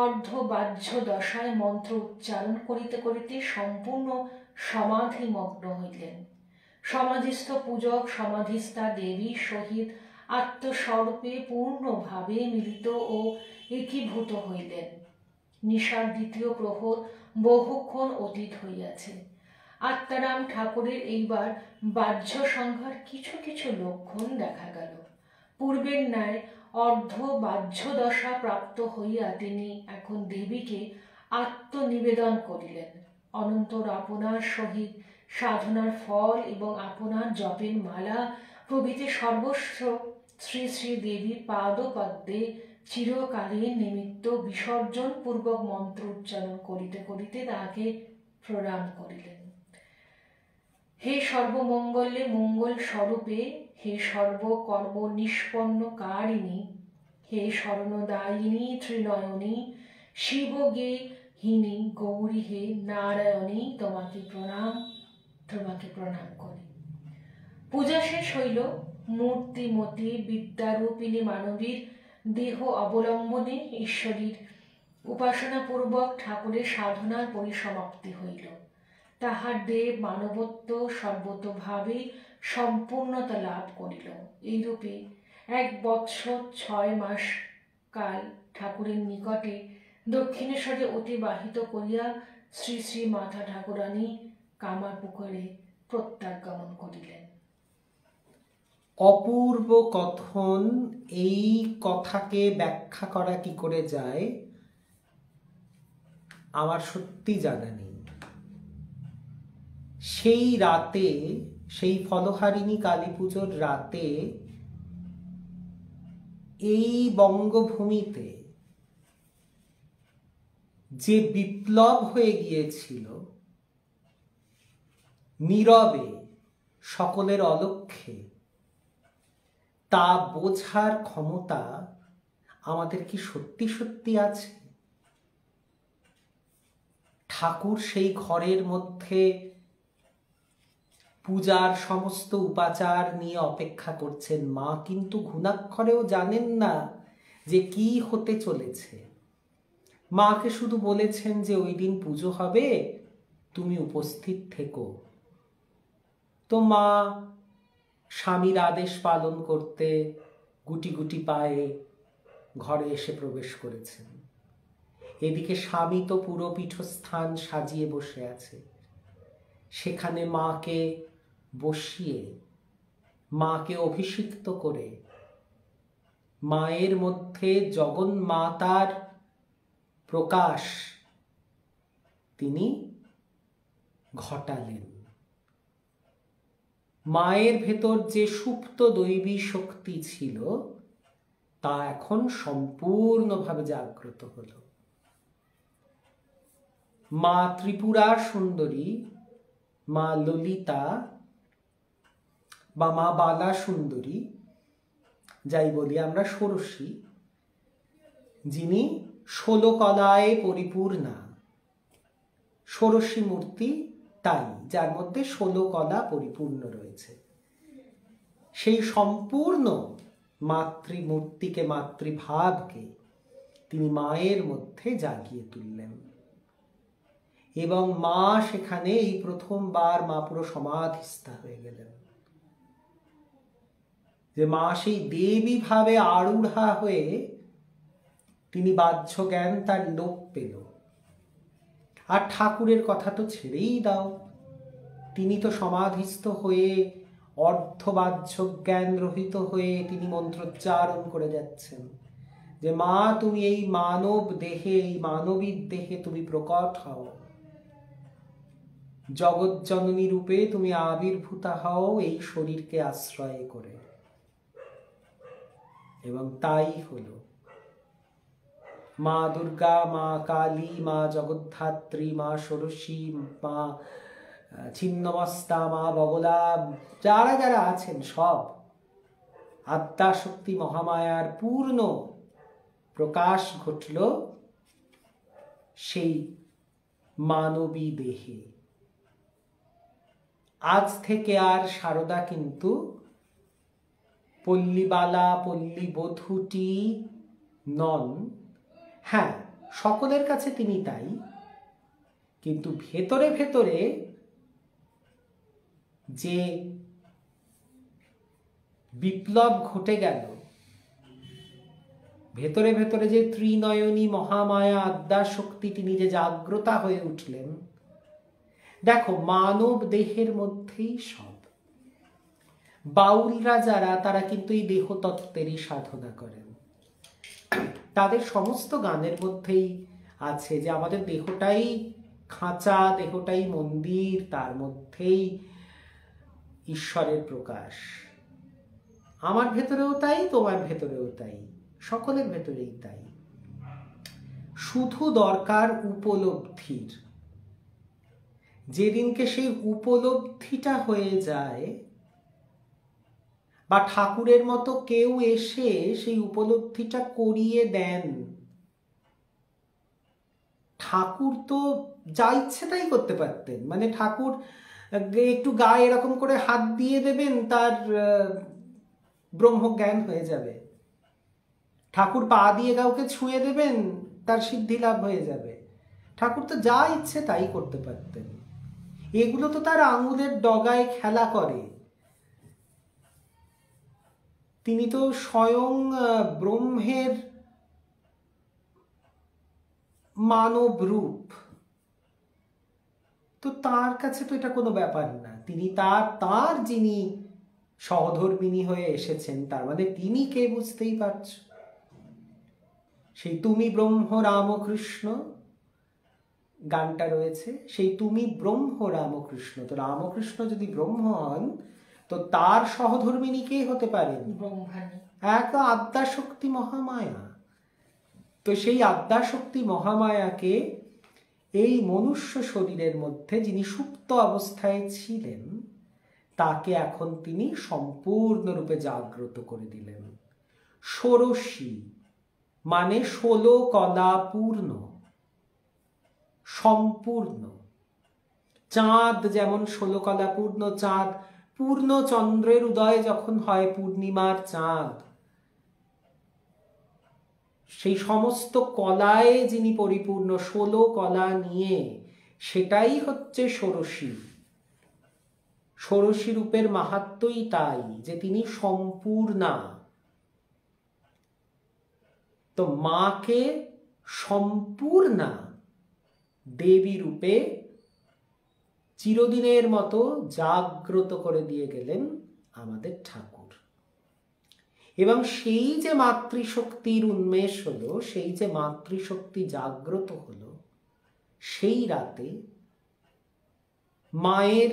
অর্ধবাহ্য দশায় মন্ত্র উচ্চারণ করিতে করিতে সম্পূর্ণ সমাধিমগ্ন হইলেন। সমাধিস্থ পূজক সমাধিস্থা দেবীর সহিত আত্মস্বরূপে পূর্ণভাবে মিলিত ও একীভূত হইলেন। নিশার দ্বিতীয় প্রহর বহুক্ষণ অতীত হইয়াছে। আত্মারাম ঠাকুরের এইবার বাহ্য সংহার কিছু কিছু লক্ষণ দেখা গেল। পূর্বের ন্যায় অর্ধ বাহ্য দশা প্রাপ্ত হইয়া তিনি এখন দেবীকে আত্মনিবেদন করিলেন। অনন্তর আপনার সহিত সাধনার ফল এবং আপনার জপের মালা প্রভৃতি সর্বস্ব শ্রী শ্রী দেবীর পাদপদ্মে চিরকালীন নিমিত্ত বিসর্জন পূর্বক মন্ত্র উচ্চারণ করিতে করিতে তাহাকে প্রণাম করিলেন। হে সর্বমঙ্গলে মঙ্গল স্বরূপে, হে সর্বকর্ম নিষ্পন্ন কারিণী, হে শরণদায়িনী ত্রিনয়নী, শিবগে হিনী গৌরী, হে নারায়ণী, তোমাকে প্রণাম করি। পূজা শেষ হইল। মূর্তিমতী বিদ্যারূপিণী মানবীর দেহ অবলম্বনে ঈশ্বরীর উপাসনাপূর্বক ঠাকুরের সাধনার পরিসমাপ্তি হইল। তাহার দেব মানবত্ব সর্বতোভাবে সম্পূর্ণতা লাভ করিল। এইরূপে 1 বৎসর 6 মাস কাল ঠাকুরের নিকটে দক্ষিণেশ্বরে অতিবাহিত করিয়া শ্রী শ্রী মাতা ঠাকুরানী কামারপুকুরে প্রত্যাগমন করিলেন। অপূর্ব কথন। এই কথাকে ব্যাখ্যা করা কি করে যায় আমার সত্যি জানা নেই। সেই রাতে, সেই ফলহারিণী কালী পুজোর রাতে এই বঙ্গভূমিতে যে বিপ্লব হয়ে গিয়েছিল, নীরবে সকলের অলক্ষ্যে, তা বোঝার ক্ষমতা আমাদের কি সত্যি সত্যি আছে? ঠাকুর সেই ঘরের মধ্যে পূজার সমস্ত উপাচার নিয়ে অপেক্ষা করছেন। মা কিন্তু ঘুণাক্ষরেও জানেন না যে কি হতে চলেছে। মাকে শুধু বলেছেন যে ওই দিন পুজো হবে, তুমি উপস্থিত থেকো। তো মা স্বামীর আদেশ পালন করতে গুটি গুটি পায়ে ঘরে এসে প্রবেশ করেছেন। এদিকে স্বামী তো পুরো পীঠস্থান সাজিয়ে বসে আছে। সেখানে মাকে বসিয়ে, মাকে অভিষিক্ত করে, মায়ের মধ্যে জগন্মাতার প্রকাশ তিনি ঘটালেন। মায়ের ভেতর যে সুপ্ত দৈবী শক্তি ছিল তা এখন সম্পূর্ণভাবে জাগ্রত হল। মা ত্রিপুরা সুন্দরী, মা ললিতা বা মা বালা সুন্দরী, যাই বলি আমরা, ষোড়শী, যিনি 16 কলায় পরিপূর্ণা, ষোড়শী মূর্তি তাই, যার মধ্যে 16 কলা পরিপূর্ণ রয়েছে। সেই সম্পূর্ণ মাতৃমূর্তিকে, মাতৃভাবকে তিনি মায়ের মধ্যে জাগিয়ে তুললেন। এবং মা সেখানে এই প্রথমবার মা পুরো সমাধিস্থা হয়ে গেলেন। যে মা সেই দেবী ভাবে আরূঢ়া হয়ে তিনি বাহ্য জ্ঞান তার লোপ পেল। আর ঠাকুরের কথা তো ছেড়েই দাও, তিনি তো সমাধিস্থ হয়ে অর্ধবাহ্য জ্ঞান রহিত হয়ে তিনি মন্ত্রোচ্চারণ করে যাচ্ছেন যে মা তুমি এই মানব দেহে, এই মানবীর দেহে তুমি প্রকট হও, জগৎ জননী রূপে তুমি আবির্ভূতা হও এই শরীরকে আশ্রয় করে। এবং তাই হলো। মা দুর্গা, মা কালী, মা জগদ্ধাত্রী, মা ষোড়শী, মা ছিন্নমস্তা, মা বগলা, যারা যারা আছেন সব আদ্যাশক্তি মহামায়ার পূর্ণ প্রকাশ ঘটল সেই মানবী দেহে। আজ থেকে আর সারদা কিন্তু পল্লীবালা, পল্লীবধূটি নন। হ্যাঁ, সকলের কাছে তিনি তাই, কিন্তু ভেতরে ভেতরে যে বিপ্লব ঘটে গেল, ভেতরে ভেতরে যে ত্রিনয়নী মহামায়া আদ্যাশক্তি তিনি যে জাগ্রতা হয়ে উঠলেন। দেখো, মানব দেহের মধ্যেই সব। বাউলরা যারা, তারা কিন্তু এই দেহতত্ত্বেরই সাধনা করেন। তাদের সমস্ত গানের মধ্যেই আছে যে আমাদের দেহটাই খাঁচা, দেহটাই মন্দির, তার মধ্যেই ঈশ্বরের প্রকাশ। আমার ভেতরেও তাই, তোমার ভেতরেও তাই, সকলের ভেতরেই তাই। শুধু দরকার উপলব্ধির। যেদিনকে সেই উপলব্ধিটা হয়ে যায়, বা ঠাকুরের মতো কেউ এসে সেই উপলব্ধিটা করিয়ে দেন। ঠাকুর তো যা ইচ্ছে তাই করতে পারতেন, মানে ঠাকুর একটু গায়ে এরকম করে হাত দিয়ে দেবেন, তার ব্রহ্মজ্ঞান হয়ে যাবে। ঠাকুর পা দিয়ে কাউকে ছুঁয়ে দেবেন, তার সিদ্ধি লাভ হয়ে যাবে। ঠাকুর তো যা ইচ্ছে তাই করতে পারতেন। এগুলো তো তার আঙুলের ডগায় খেলা করে। তিনি তো স্বয়ং ব্রহ্মের মানব রূপ, তো তার কাছে তো এটা কোনো ব্যাপার না। তিনি তার যিনি সহধর্মিণী হয়ে এসেছেন, তার মানে তিনি কে বুঝতেই পারছ। সেই তুমি ব্রহ্ম রামকৃষ্ণ গানটা রয়েছে, সেই তুমি ব্রহ্ম রামকৃষ্ণ। তো রামকৃষ্ণ যদি ব্রহ্ম হন, তো তার সহধর্মিণী কে হতে পারেন? এক আদ্যাশক্তি মহামায়া। তো সেই আদ্যাশক্তি মহামায়াকে এই মনুষ্য শরীরের মধ্যে যিনি সুপ্ত অবস্থায় ছিলেন, তাকে এখন তিনি সম্পূর্ণরূপে জাগ্রত করে দিলেন। ষোড়শী মানে 16 কলা পূর্ণ, সম্পূর্ণ। চাঁদ যেমন 16 কলা পূর্ণ চাঁদ, পূর্ণ চন্দ্রের উদয় যখন হয়, পূর্ণিমার চাঁদ, সেই সমস্ত কলায় যিনি পরিপূর্ণ, 16 কলা নিয়ে, সেটাই হচ্ছে ষোড়শী। ষোড়শী রূপের মাহাত্ম্যই তাই যে তিনি সম্পূর্ণা। তো মাকে সম্পূর্ণা দেবী রূপে চিরদিনের মতো জাগ্রত করে দিয়ে গেলেন আমাদের ঠাকুর। এবং সেই যে মাতৃশক্তির উন্মেষ হলো, সেই যে মাতৃশক্তি জাগ্রত হলো, সেই রাতে মায়ের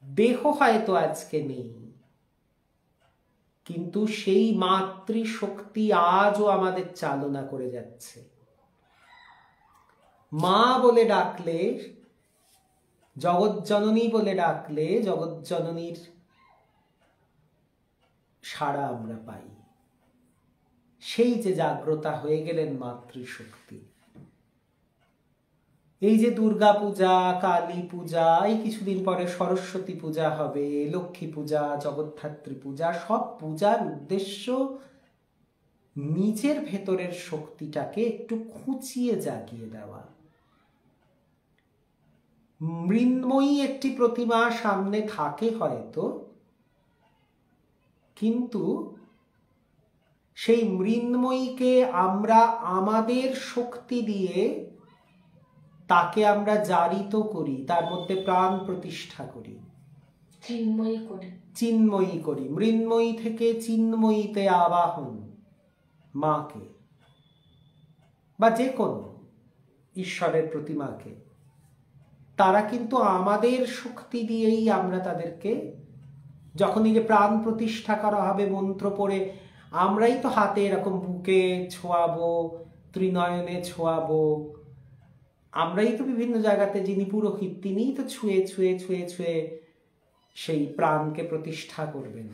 দেহ হয়তো আজকে নেই, কিন্তু সেই মাতৃশক্তি আজও আমাদের চালনা করে যাচ্ছে। মা বলে ডাকলে, জগৎজননী বলে ডাকলে, জগৎজননীর সাড়া আমরা পাই। সেই যে জাগ্রতা হয়ে গেলেন মাতৃশক্তি। এই যে দুর্গা পূজা, কালী পূজা, এই কিছুদিন পরে সরস্বতী পূজা হবে, লক্ষ্মী পূজা, জগদ্ধাত্রী পূজা, সব পূজার উদ্দেশ্য নিজের ভেতরের শক্তিটাকে একটু খুঁচিয়ে জাগিয়ে দেওয়া। মৃন্ময়ী একটি প্রতিমা সামনে থাকে হয়তো, কিন্তু সেই মৃন্ময়ীকে আমরা আমাদের শক্তি দিয়ে তাকে আমরা জারিত করি, তার মধ্যে প্রাণ প্রতিষ্ঠা করি, চিন্ময়ী করি। মৃন্ময়ী থেকে চিন্ময়ীতে আবাহন মাকে বা যে কোনো ঈশ্বরের প্রতিমাকে, তারা কিন্তু আমাদের শক্তি দিয়েই আমরা তাদেরকে, যখনই যে প্রাণ প্রতিষ্ঠা করা হবে মন্ত্র পড়ে, আমরাই তো হাতে এরকম বুকে ছোঁয়াবো, ত্রিনয়নে ছোঁয়াবো, আমরাই তো বিভিন্ন জায়গাতে, যিনি পুরোহিত তিনিই তো ছুঁয়ে ছুঁয়ে ছুঁয়ে ছুঁয়ে সেই প্রাণকে প্রতিষ্ঠা করবেন।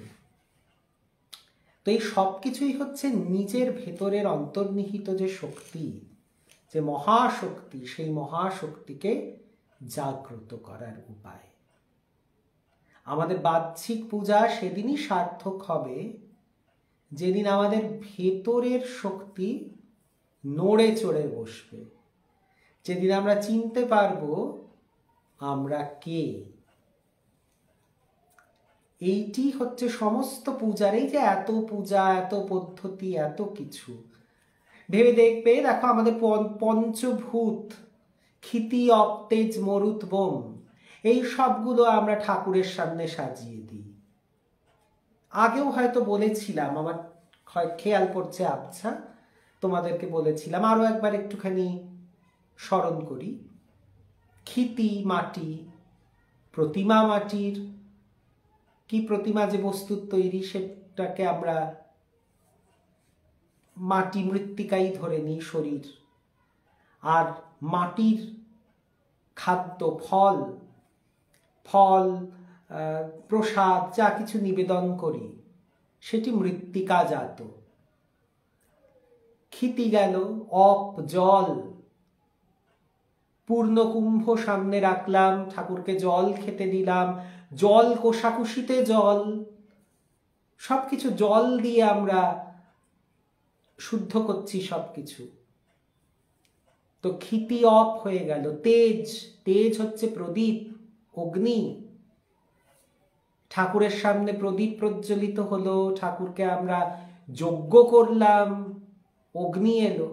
তো এই সব কিছুই হচ্ছে নিজের ভেতরের অন্তর্নিহিত যে শক্তি, যে মহাশক্তি, সেই মহাশক্তিকে জাগ্রত করার উপায়। আমাদের বাহ্যিক পূজা সেদিনই সার্থক হবে যেদিন আমাদের ভেতরের শক্তি নড়ে চড়ে বসবে, যেদিন আমরা চিনতে পারবো আমরা কে। এইটি হচ্ছে সমস্ত পূজার, এই যে এত পূজা, এত পদ্ধতি, এত কিছু ভেবে দেখবে, দেখো আমাদের পঞ্চভূত ক্ষিতি অপ্তেজ মরুত বোম, এই সবগুলো আমরা ঠাকুরের সামনে সাজিয়ে দিই। আগেও হয়তো বলেছিলাম, আমার খেয়াল পড়ছে, আচ্ছা তোমাদেরকে বলেছিলাম, আরো একবার একটুখানি স্মরণ করি। ক্ষিতি মাটি, প্রতিমা মাটির, কি প্রতিমা যে বস্তুর তৈরি সেটাকে আমরা মাটি, মৃত্তিকাই ধরে নিই শরীর, আর মাটির খাদ্য, ফল ফল প্রসাদ যা কিছু নিবেদন করি সেটি মৃত্তিকাজাত। ক্ষিতি গেল, অপ জল, পূর্ণ কুম্ভ সামনে রাখলাম, ঠাকুরকে জল খেতে দিলাম, জল কোষাকুষিতে জল, সবকিছু জল দিয়ে আমরা শুদ্ধ করছি সবকিছু। তো ক্ষিতি অপ হয়ে গেল। তেজ, তেজ হচ্ছে প্রদীপ, অগ্নি। ঠাকুরের সামনে প্রদীপ প্রজ্বলিত হলো, ঠাকুরকে আমরা যজ্ঞ করলাম, অগ্নি এলো।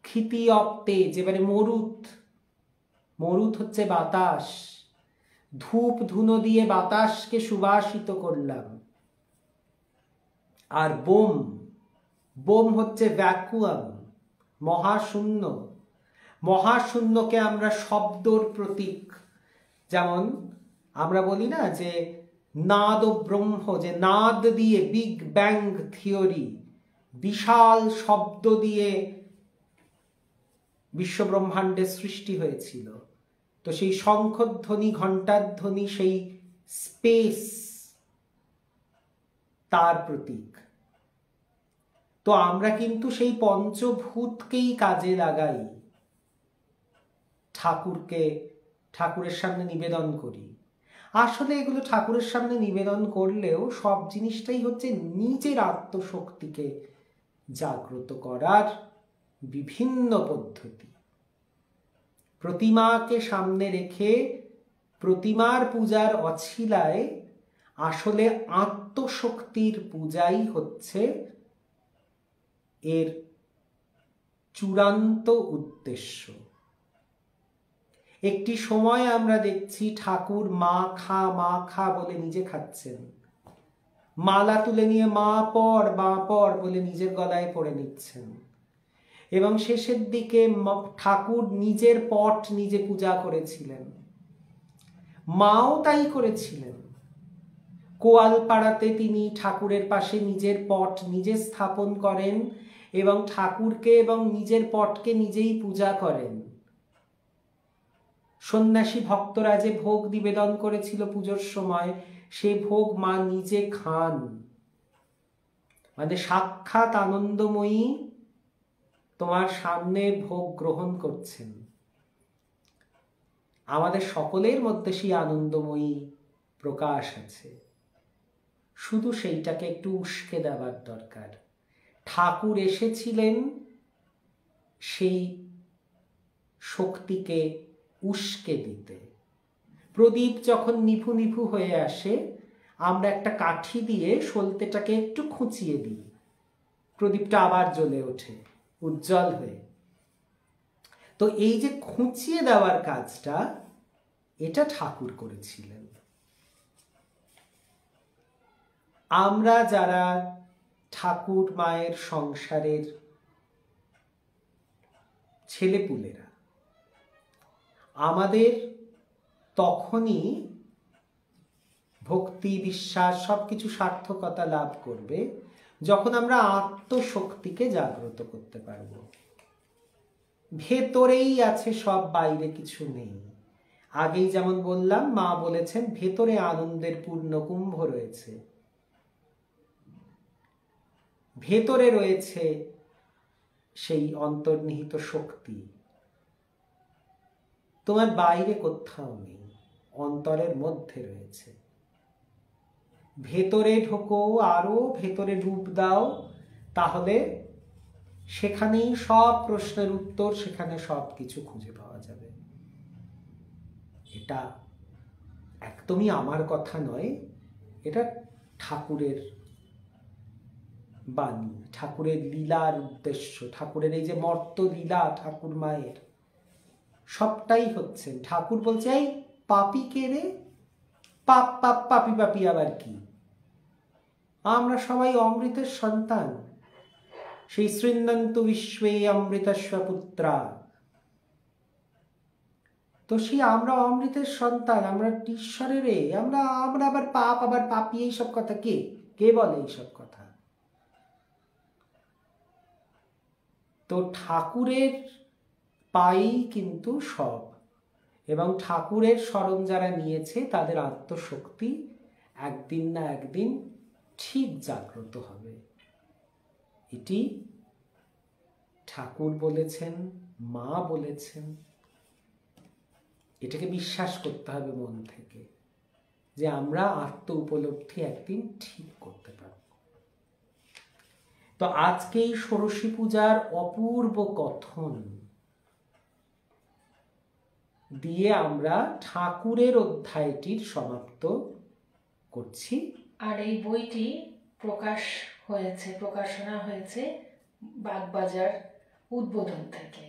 ক্ষিতি অপ তেজ। এবারে মরুত, মরুত হচ্ছে বাতাস, ধূপ ধুনো দিয়ে বাতাসকে সুবাসিত করলাম। আর বোম, বোম হচ্ছে ভ্যাকুয়াম, মহাশূন্য। মহাশূন্যকে আমরা শব্দর প্রতীক, যেমন আমরা বলি না যে নাদ ও ব্রহ্ম, যে নাদ দিয়ে, বিগ ব্যাং থিওরি, বিশাল শব্দ দিয়ে বিশ্বব্রহ্মাণ্ডের সৃষ্টি হয়েছিল। তো সেই শঙ্খধ্বনি, ঘণ্টাধ্বনি, সেই স্পেস তার প্রতীক। তো আমরা কিন্তু সেই পঞ্চভূতকেই কাজে লাগাই, ঠাকুরকে, ঠাকুরের সামনে নিবেদন করি। আসলে এগুলো ঠাকুরের সামনে নিবেদন করলেও সব জিনিসটাই হচ্ছে নিজের আত্মশক্তিকে জাগ্রত করার বিভিন্ন পদ্ধতি। প্রতিমাকে সামনে রেখে প্রতিমার পূজার অছিলায় আসলে আত্মশক্তির পূজাই হচ্ছে এর চূড়ান্ত উদ্দেশ্য। একটি সময় আমরা দেখছি ঠাকুর মা খা, মা খা বলে নিজে খাচ্ছেন, মালা তুলে নিয়ে মা পর বলে নিজের গলায় পড়ে নিচ্ছেন, এবং শেষের দিকে ঠাকুর নিজের পট নিজে পূজা করেছিলেন, মাও তাই করেছিলেন। কোয়ালপাড়াতে তিনি ঠাকুরের পাশে নিজের পট নিজে স্থাপন করেন এবং ঠাকুরকে এবং নিজের পটকে নিজেই পূজা করেন। সন্ন্যাসী ভক্তরা যে ভোগ নিবেদন করেছিল পুজোর সময়, সে ভোগ মা নিজে খান, মানে সাক্ষাৎ আনন্দময়ী তোমার সামনে ভোগ গ্রহণ করছেন। আমাদের সকলের মধ্যে সেই আনন্দময়ী প্রকাশ আছে, শুধু সেইটাকে একটু উস্কে দেওয়ার দরকার। ঠাকুর এসেছিলেন সেই শক্তিকে উস্কে দিতে। প্রদীপ যখন নিভু নিভু হয়ে আসে, আমরা একটা কাঠি দিয়ে সলতেটাকে একটু খুঁচিয়ে দিই, প্রদীপটা আবার জ্বলে ওঠে উজ্জ্বল হয়ে। তো এই যে খুঁচিয়ে দেওয়ার কাজটা, এটা ঠাকুর করেছিলেন। আমরা যারা ঠাকুর মায়ের সংসারের ছেলেপুলেরা, আমাদের তখনই ভক্তি, বিশ্বাস সবকিছু সার্থকতা লাভ করবে যখন আমরা আত্মশক্তিকে জাগ্রত করতে পারব। ভেতরেই আছে সব, বাইরে কিছু নেই। আগেই যেমন বললাম, মা বলেছেন ভেতরে আনন্দের পূর্ণকুম্ভ রয়েছে, ভেতরে রয়েছে সেই অন্তর্নিহিত শক্তি। তোমার বাইরে কোথাও নেই, অন্তরের মধ্যে রয়েছে। ভেতরে ঢোকো, আরো ভেতরে ডুব দাও, তাহলে সেখানেই সব প্রশ্নের উত্তর, সেখানে সব কিছু খুঁজে পাওয়া যাবে। এটা একদমই আমার কথা নয়, এটা ঠাকুরের বাণী, ঠাকুরের লীলার উদ্দেশ্য, ঠাকুরের এই যে মর্ত লীলা, ঠাকুর মায়ের সবটাই হচ্ছেন। ঠাকুর বলছে, এই পাপি কে রে? পাপ পাপ পাপি পাপি আবার কি? আমরা সবাই অমৃতের সন্তান, সেই শৃণ্বন্তু বিশ্বে অমৃতস্ব পুত্রা। তো সেই আমরা অমৃতের সন্তান, আমরা ঈশ্বরের, আমরা আবার পাপ আবার পাপি, এইসব কথা কে বলে এইসব কথা? তো ঠাকুরের পাই কিন্তু সব, এবং ঠাকুরের শরণ যারা নিয়েছে তাদের আত্মশক্তি একদিন না একদিন ঠিক জাগ্রত হবে। এটি ঠাকুর বলেছেন, মা বলেছেন। এটাকে বিশ্বাস করতে হবে মন থেকে, যে আমরা আত্ম উপলব্ধি একদিন ঠিক করতে পারব। তো আজকে এই ষোড়শী পূজার অপূর্ব কথন দিয়ে আমরা ঠাকুরের অধ্যায়টির সমাপ্ত করছি। আর এই বইটি প্রকাশনা হয়েছে বাগবাজার উদ্বোধন থেকে।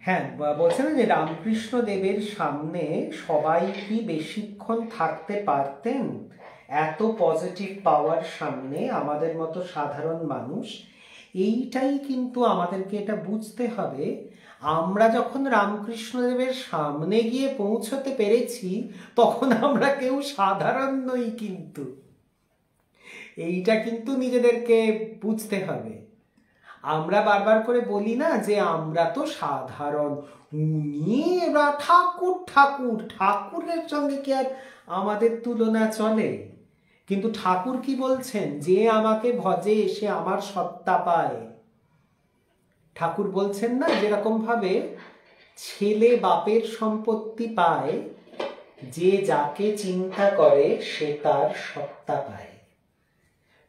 হ্যাঁ, বলছে না যে রামকৃষ্ণ দেবের সামনে সবাই কি বেশিক্ষণ থাকতে পারতেন? এত পজিটিভ পাওয়ার সামনে আমাদের মতো সাধারণ মানুষ, এইটাই কিন্তু আমাদেরকে এটা বুঝতে হবে। আমরা যখন রামকৃষ্ণ দেবের সামনে গিয়ে পৌঁছতে পেরেছি, তখন আমরা কেউ সাধারণ নই। কিন্তু এইটা কিন্তু নিজেদেরকে বুঝতে হবে। আমরা বারবার করে বলি না যে আমরা তো সাধারণ, উনি এরা ঠাকুর ঠাকুর, ঠাকুরের সঙ্গে কি আর আমাদের তুলনা চলে? কিন্তু ঠাকুর কি বলছেন? যে আমাকে ভজে সে আমার সত্তা পায়। ঠাকুর বলছেন না, যেরকম ভাবে ছেলে বাপের সম্পত্তি পায়, যে যাকে চিন্তা করে সে তার সত্তা পায়।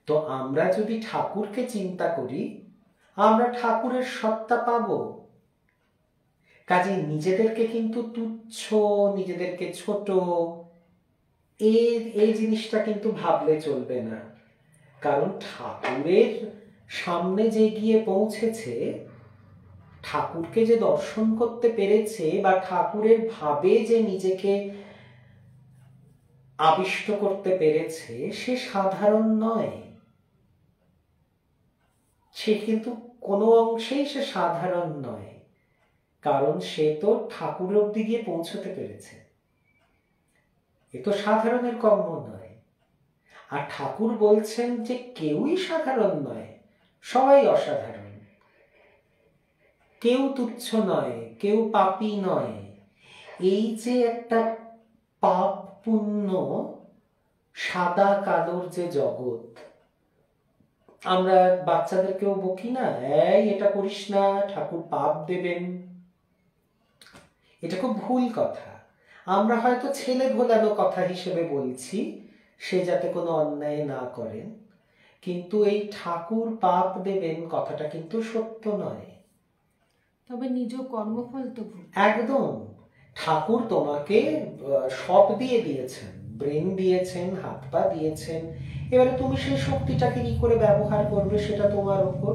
তো আমরা যদি ঠাকুরকে চিন্তা করি, আমরা ঠাকুরের সত্তা পাব। কাজে নিজেদেরকে কিন্তু তুচ্ছ, নিজেদেরকে ছোট, এই জিনিসটা কিন্তু ভাবলে চলবে না। কারণ ঠাকুরের সামনে যে গিয়ে পৌঁছেছে, ঠাকুরকে যে দর্শন করতে পেরেছে, বা ঠাকুরের ভাবে যে নিজেকে আবিষ্ট করতে পেরেছে, সে সাধারণ নয়। সে কিন্তু কোনো অংশেই সে সাধারণ নয়, কারণ সে তো ঠাকুর অব্দি গিয়ে পৌঁছতে পেরেছে। এ তো সাধারণের কর্ম নয়। আর ঠাকুর বলছেন যে কেউই সাধারণ নয়, সবাই অসাধারণ। কেউ তুচ্ছ নয়, কেউ পাপী নয়। এই যে একটা পাপ পুণ্য সাদা কালোর যে জগৎ, আমরা বাচ্চাদেরকেও বকি না, এই এটা করিস না, ঠাকুর পাপ দেবেন। এটা খুব ভুল কথা। আমরা হয়তো ছেলে ভোলানো কথা হিসেবে বলছি, সে যাতে কোনো অন্যায় না করেন, কিন্তু এই ঠাকুর পাপ দেবেন কথাটা কিন্তু সত্য নয়। তবে নিজ কর্মফল তো একদম। ঠাকুর তোমাকে সব দিয়ে দিয়েছেন, ব্রেন দিয়েছেন, হাত পা দিয়েছেন, এবারে তুমি সেই শক্তিটাকে কি করে ব্যবহার করবে সেটা তোমার উপর।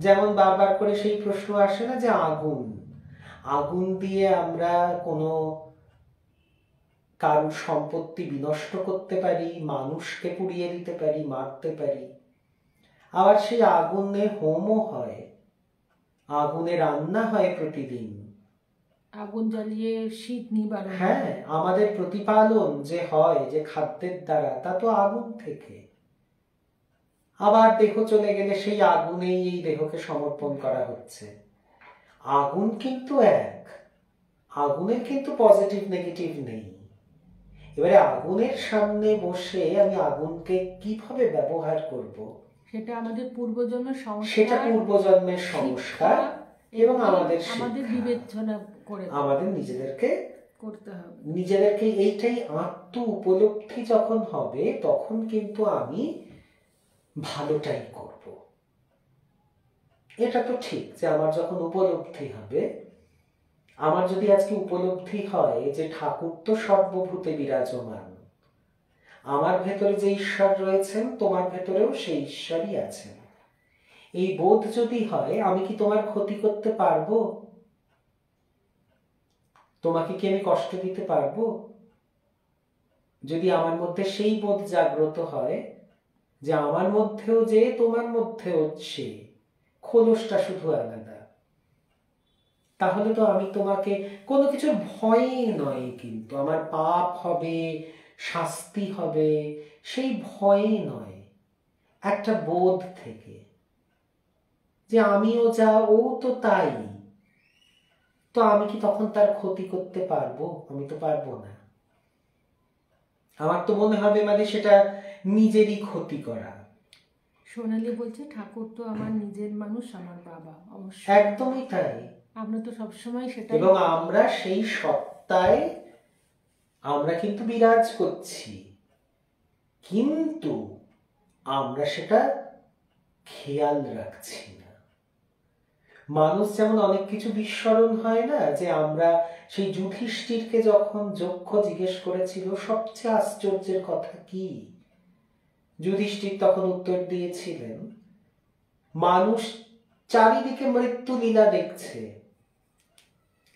যেমন বারবার করে সেই প্রশ্ন আসে না যে আগুন, আগুন দিয়ে আমরা কোনো কারোর সম্পত্তি বিনষ্ট করতে পারি, মানুষকে পুড়িয়ে দিতে পারি, মারতে পারি, আবার সেই আগুনে হোমও হয়, আগুনে রান্না হয় প্রতিদিন, আগুন জ্বালিয়ে শীত নিবারণ। হ্যাঁ, আমাদের প্রতিপালন যে হয় যে খাদ্যের দ্বারা, তা তো আগুন থেকে। আবার দেহ চলে গেলে সেই আগুনেই এই দেহকে সমর্পণ করা হচ্ছে। আগুন কিন্তু এক, আগুনের কিন্তু পজিটিভ নেগেটিভ নেই। এবারে আগুনের সামনে বসে আমি আগুনকে কিভাবে ব্যবহার করব, সেটা আমাদের পূর্বজন্মের সংস্কার, সেটা পূর্বজন্মের সংস্কার এবং আমাদের বিবেচনা করে আমাদের নিজেদেরকে করতে হবে। নিজেদেরকে এইটাই আত্ম উপলব্ধি যখন হবে, তখন কিন্তু আমি ভালোটাই করব। এটা তো ঠিক যে আমার যখন উপলব্ধি হবে, আমার যদি আজকে উপলব্ধি হয় যে ঠাকুর তো সর্বভূতে বিরাজমান, আমার ভেতরে যে ঈশ্বর রয়েছেন তোমার ভেতরেও সেই ঈশ্বরই আছেন, এই বোধ যদি হয়, আমি কি তোমার ক্ষতি করতে পারবো? তোমাকে কি আমি কষ্ট দিতে পারবো? যদি আমার মধ্যে সেই বোধ জাগ্রত হয় যে আমার মধ্যেও যে তোমার মধ্যেও সে, খোলসটা শুধু আলাদা, তাহলে তো আমি তোমাকে কোনো কিছুর ভয়ে নয়, কিন্তু আমার পাপ হবে, শাস্তি হবে, সেই ভয়ে নয়, একটা বোধ থেকে যে আমিও যা ও তো তাই, তো আমি কি তখন তার ক্ষতি করতে পারবো? আমি তো পারবো না। আমার তো মনে হবে মানে সেটা নিজেরই ক্ষতি করা। সোনালী বলছে ঠাকুর তো আমার নিজের মানুষ, আমার বাবা। অবশ্যই, একদমই তাই। আমরা তো সবসময় সেটা, এবং আমরা সেই সত্তায় আমরা কিন্তু বিরাজ করছি, কিন্তু আমরা সেটা খেয়াল রাখছি না। মানুষ যেমন অনেক কিছু বিস্মরণ হয় না, যে আমরা সেই যুধিষ্ঠিরকে যখন যক্ষ জিজ্ঞেস করেছিল সবচেয়ে আশ্চর্যের কথা কি, যুধিষ্ঠির তখন উত্তর দিয়েছিলেন, মানুষ চারিদিকে মৃত্যু লীলা দেখছে,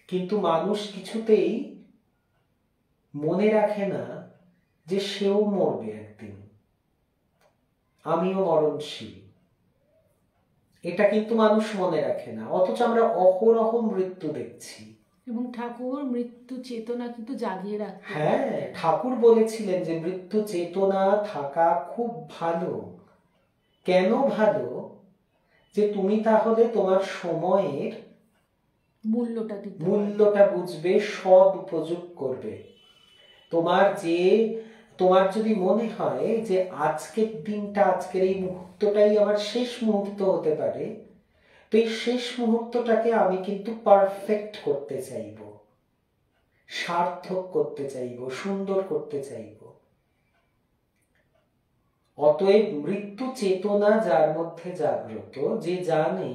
কিন্তু মানুষ কিছুতেই মনে রাখে না যে সেও মরবে একদিন, আমিও মরণশীল। এটা কিন্তু মানুষ মনে রাখে না, অথচ আমরা অহরহ মৃত্যু দেখছি। এবং ঠাকুর মৃত্যু চেতনা কিন্তু জাগিয়ে রাখে। হ্যাঁ, ঠাকুর বলেছিলেন যে মৃত্যু চেতনা থাকা খুব ভালো। কেন ভালো? যে তুমি তাহলে তোমার সময়ের মূল্যটা বুঝবে, সদ উপযোগ করবে। তোমার যদি মনে হয় যে আজকের দিনটা, আজকের এই মুহূর্তটাই আমার শেষ মুহূর্ত হতে পারে, তো এই শেষ মুহূর্তটাকে আমি কিন্তু পারফেক্ট করতে চাইব, সার্থক করতে চাইব, সুন্দর করতে চাইব। অতএব মৃত্যু চেতনা যার মধ্যে জাগ্রত, যে জানে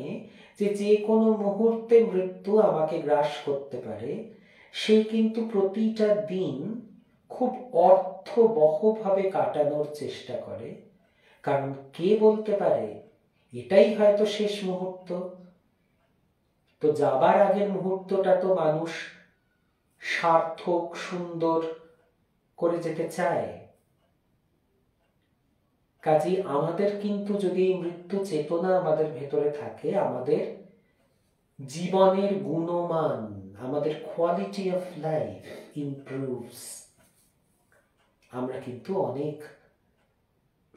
যে যে কোনো মুহূর্তে মৃত্যু আমাকে গ্রাস করতে পারে, সে কিন্তু প্রতিটা দিন খুব অর্থবহভাবে কাটানোর চেষ্টা করে। কারণ কে বলতে পারে এটাই হয়তো শেষ মুহূর্ত। তো যাবার আগের মুহূর্তটা তো মানুষ সার্থক, সুন্দর করে যেতে চায়। কাজেই আমাদের কিন্তু যদি মৃত্যু চেতনা আমাদের ভেতরে থাকে, আমাদের জীবনের গুণমান, আমাদের কোয়ালিটি অফ লাইফ ইমপ্রুভস। আমরা কিন্তু অনেক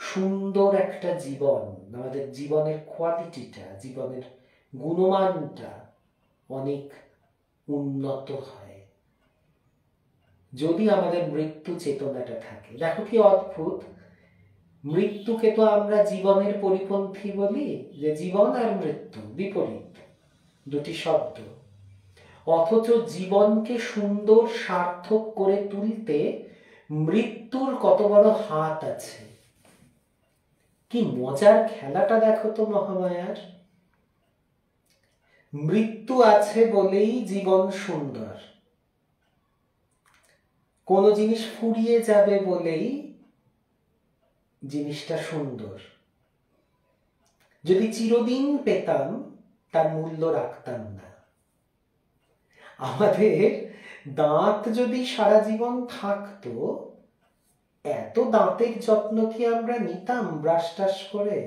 সুন্দর একটা জীবন, আমাদের জীবনের কোয়ালিটিটা, জীবনের গুণমানটা অনেক উন্নত হয় যদি আমাদের মৃত্যু চেতনাটা থাকে। দেখো কি অদ্ভুত, মৃত্যুকে তো আমরা জীবনের পরিপন্থী বলি, যে জীবন আর মৃত্যু বিপরীত দুটি শব্দ, অথচ জীবনকে সুন্দর সার্থক করে তুলতে মৃত্যুর কত বড় হাত আছে। কি মজার খেলাটা দেখো তো মহামায়ার। মৃত্যু আছে বলেই জীবন সুন্দর, কোন জিনিস ফুরিয়ে যাবে বলেই জিনিসটা সুন্দর। যদি চিরদিন পেতাম তার মূল্য রাখতাম না। আমাদের দাঁত যদি সারা জীবন থাকতো, এত দাঁতের যত্ন কি আমরা নিতাম ব্রাশ টাশ করে?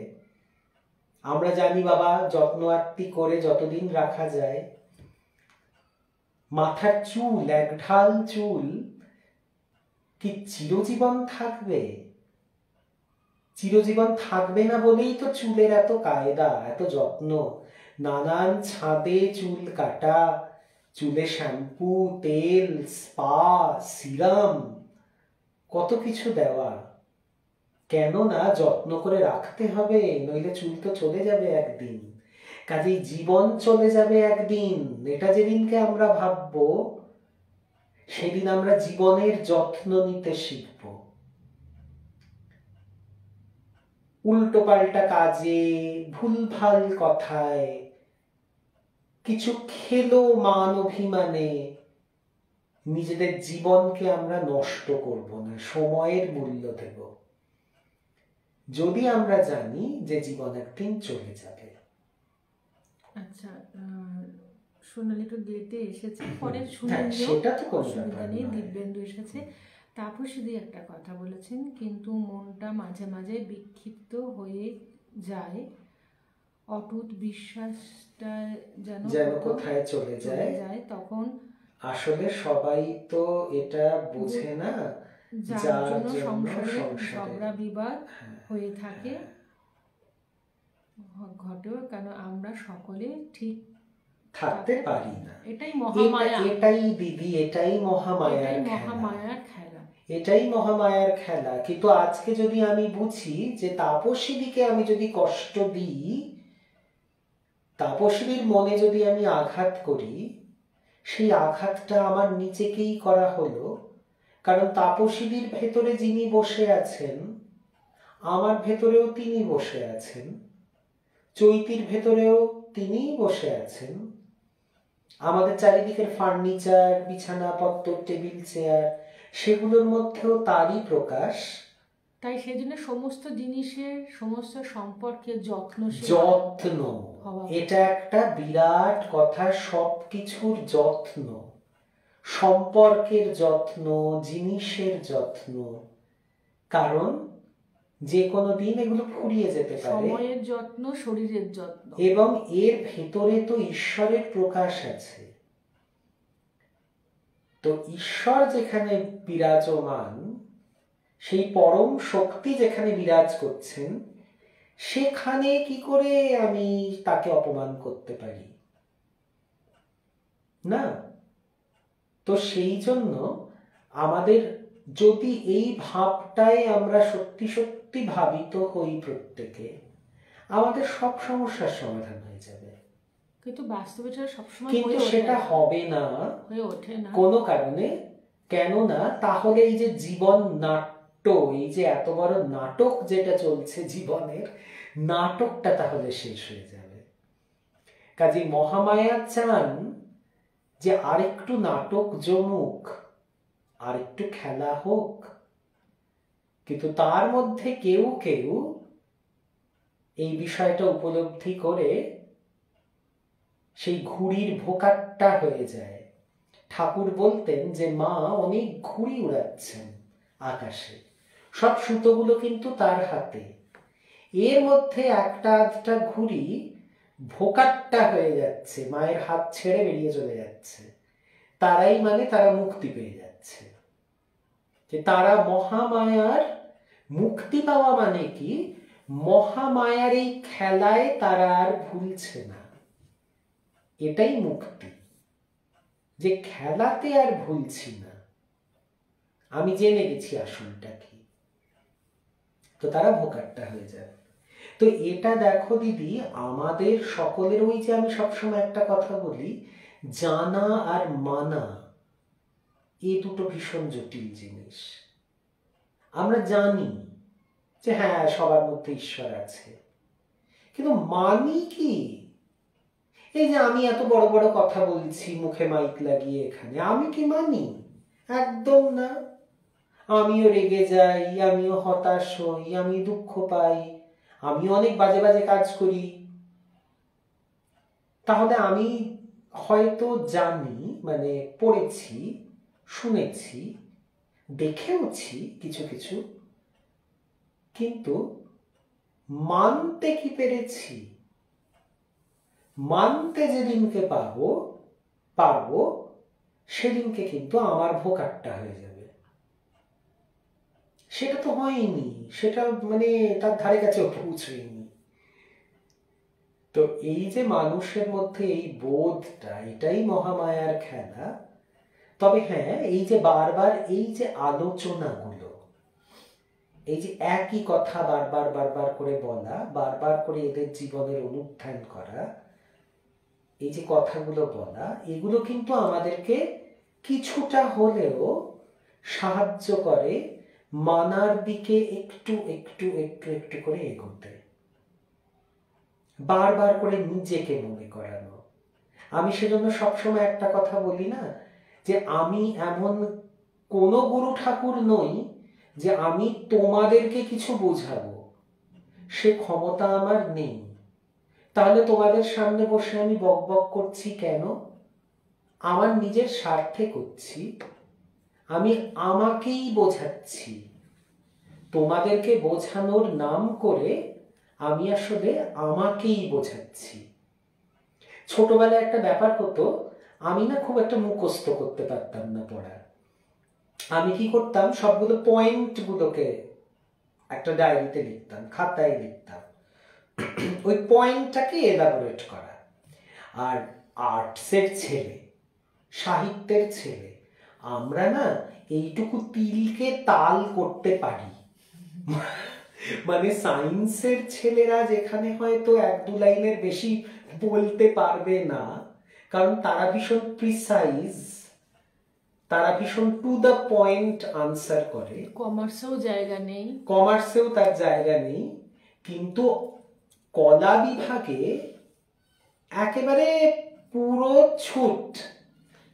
আমরা জানি বাবা যত্ন আত্তি করে যতদিন রাখা যায়। মাথার চুল, এক ঢাল চুল কি চিরজীবন থাকবে? চিরজীবন থাকবে না বলেই তো চুলের এত কায়দা, এত যত্ন। নানান ছাদে চুল কাটা, চুলে শ্যাম্পু, তেল, স্পা, সিরাম, কত কিছু দেওয়া। কেন না যত্ন করে রাখতে হবে, নইলে চুল তো চলে যাবে একদিন। কাজেই জীবন চলে যাবে একদিন। এটা যেদিনকে আমরা ভাববো, সেদিন আমরা জীবনের যত্ন নিতে শিখব। উল্টো পাল্টা কাজে, ভুলভাল কথায়, কিছু খেলো মান অভিমানে নিজেদের জীবনকে আমরা নষ্ট করব না, সময়ের মূল্য দেব, যদি আমরা জানি যে জীবন একদিন চলে যাবে। আচ্ছা, সোনালি একটু দেরিতে এসেছে, পরে শুনে হ্যাঁ, নিও, সেটা তো কোনো অসুবিধা ব্যাপার নেই। নয়। দিব্যেন্দু এসেছে। তাপসীদি একটা কথা বলেছেন, কিন্তু মনটা মাঝে মাঝে বিক্ষিপ্ত হয়ে যায়, অটুট বিশ্বাসটা যেন কোথায় চলে যায়। তখন আসলে সবাই তো এটা বোঝে না, যার জন্য সংসারে ঝগড়া বিবাদ হয়ে থাকে, ঘটেও কেন আমরা সকলে ঠিক থাকতে পারি না। এটাই মহামায়া, এটাই দিদি, এটাই মহামায়ার খেলা, এটাই মহামায়ার খেলা। কিন্তু আজকে যদি আমি বুঝি যে তাপসীদিকে আমি যদি কষ্ট দিই, তাপসীদির মনে যদি আমি আঘাত করি, সেই আঘাতটা আমার নিজেকেই করা হলো। কারণ তাপসীদির ভেতরে যিনি বসে আছেন, আমার ভেতরেও তিনি বসে আছেন, চৈতির ভেতরেও তিনিই বসে আছেন। আমাদের চারিদিকের ফার্নিচার, বিছানাপত্র, টেবিল চেয়ার, সেগুলোর মধ্যেও তারই প্রকাশ। তাই সেজন্য সমস্ত জিনিসের, সমস্ত সম্পর্কের যত্ন, এটা একটা বিরাট কথা। সবকিছুর যত্ন, সম্পর্কের যত্ন, জিনিসের যত্ন। কারণ যে কোনো দিন এগুলো ফুরিয়ে যেতে পারে। সময়ের যত্ন, শরীরের যত্ন, এবং এর ভেতরে তো ঈশ্বরের প্রকাশ আছে। তো ঈশ্বর যেখানে বিরাজমান, সেই পরম শক্তি যেখানে বিরাজ করছেন, সেখানে কি করে আমি তাকে অপমান করতে পারি? না। তো সেই জন্য আমাদের যদি এই ভাবটায় আমরা সত্যি সত্যি ভাবিত হই প্রত্যেকে, আমাদের সব সমস্যার সমাধান হয়ে যাবে। কিন্তু বাস্তবে সবসময় কিন্তু সেটা হবে না, হয়ে ওঠে না কোনো কারণে। কেননা তাহলে এই যে জীবন নাট্য, এই যে এত বড় নাটক যেটা চলছে জীবনের, নাটকটা তাহলে শেষ হয়ে যাবে। কাজে মহামায়া চান যে আরেকটু নাটক জমুক, আরেকটু খেলা হোক। কিন্তু তার মধ্যে কেউ কেউ এই বিষয়টা উপলব্ধি করে সেই ঘুড়ির ভোকাট্টা হয়ে যায়। ঠাকুর বলতেন যে মা অনেক ঘুড়ি উড়াচ্ছেন আকাশে, সব সুতোগুলো কিন্তু তার হাতে। এর মধ্যে একটা আধটা ঘুড়ি ভোকাট্টা হয়ে যাচ্ছে, মায়ের হাত ছেড়ে বেরিয়ে চলে যাচ্ছে। তারাই মানে তারা মুক্তি পেয়ে যাচ্ছে। যে তারা মহামায়ার মুক্তি পাওয়া মানে কি, মহামায়ার এই খেলায় তারা আর ভুলছে না, এটাই মুক্তি। যে খেলাতে আর ভুলছি না, আমি জেনে গেছি আসলটা কি, তো তারা ভোকাট্টা হয়ে যাবে। তো এটা দেখো দিদি, আমাদের সকলের, ওই যে আমি সবসময় একটা কথা বলি জানা আর মানা এই দুটো ভীষণ জটিল জিনিস। আমরা জানি যে হ্যাঁ সবার মধ্যে ঈশ্বর আছে, কিন্তু মানি কি? এই যে আমি এত বড় বড় কথা বলছি মুখে মাইক লাগিয়ে এখানে, আমি কি মানি? একদম না। আমিও রেগে যাই, আমিও হতাশ হই, আমি দুঃখ পাই, আমি অনেক বাজে বাজে কাজ করি। তাহলে আমি হয়তো জানি, মানে পড়েছি, শুনেছি, দেখেওছি কিছু কিছু, কিন্তু মানতে কি পেরেছি? মানতে যেদিনকে পারবো সেদিনকে কিন্তু আমার ভোকাট্টা হয়ে যাবে। সেটা তো হয়নি, সেটা মানে তার ধারে কাছেও পৌঁছয়নি। তো এই যে মানুষের মধ্যে এই বোধটা, এটাই মহামায়ার খেলা। তবে হ্যাঁ, এই যে বারবার এই যে আলোচনাগুলো, এই যে একই কথা বারবার বারবার করে বলা, বারবার করে এদের জীবনের অনুধ্যান করা, এই যে কথাগুলো বলা, এগুলো কিন্তু আমাদেরকে কিছুটা হলেও সাহায্য করে মানার দিকে একটু একটু একটু একটু করে এগোতে, বারবার করে নিজেকে মনে করানো। আমি সেজন্য সবসময় একটা কথা বলি না, যে আমি এমন কোনো গুরু ঠাকুর নই যে আমি তোমাদেরকে কিছু বোঝাবো, সে ক্ষমতা আমার নেই। তাহলে তোমাদের সামনে বসে আমি বক বক করছি কেন? আমার নিজের স্বার্থে করছি, আমি আমাকেই বোঝাচ্ছি। তোমাদেরকে বোঝানোর নাম করে আমি আসলে আমাকেই বোঝাচ্ছি। ছোটবেলায় একটা ব্যাপার হতো, আমি না খুব একটা মুখস্থ করতে পারতাম না পড়া। আমি কি করতাম, সবগুলো পয়েন্টগুলোকে একটা ডায়েরিতে লিখতাম, খাতায় লিখতাম, ওই পয়েন্টটাকে এলাবোরেট করা। আর আর্টসের ছেলে, সাহিত্যের ছেলে, আমরা না এইটুকু তিলকে তাল করতে পারি। মানে সায়েন্সের ছেলেরা যেখানে হয়তো এক দু লাইনের বেশি বলতে পারবে না, কারণ তারা ভীষণ প্রিসাইজ, তারা ভীষণ টু দ্য পয়েন্ট আনসার করে। কমার্সেও জায়গা নেই, কমার্সেও তার জায়গা নেই, কিন্তু কলা বিভাগে একেবারে পুরো ছুট।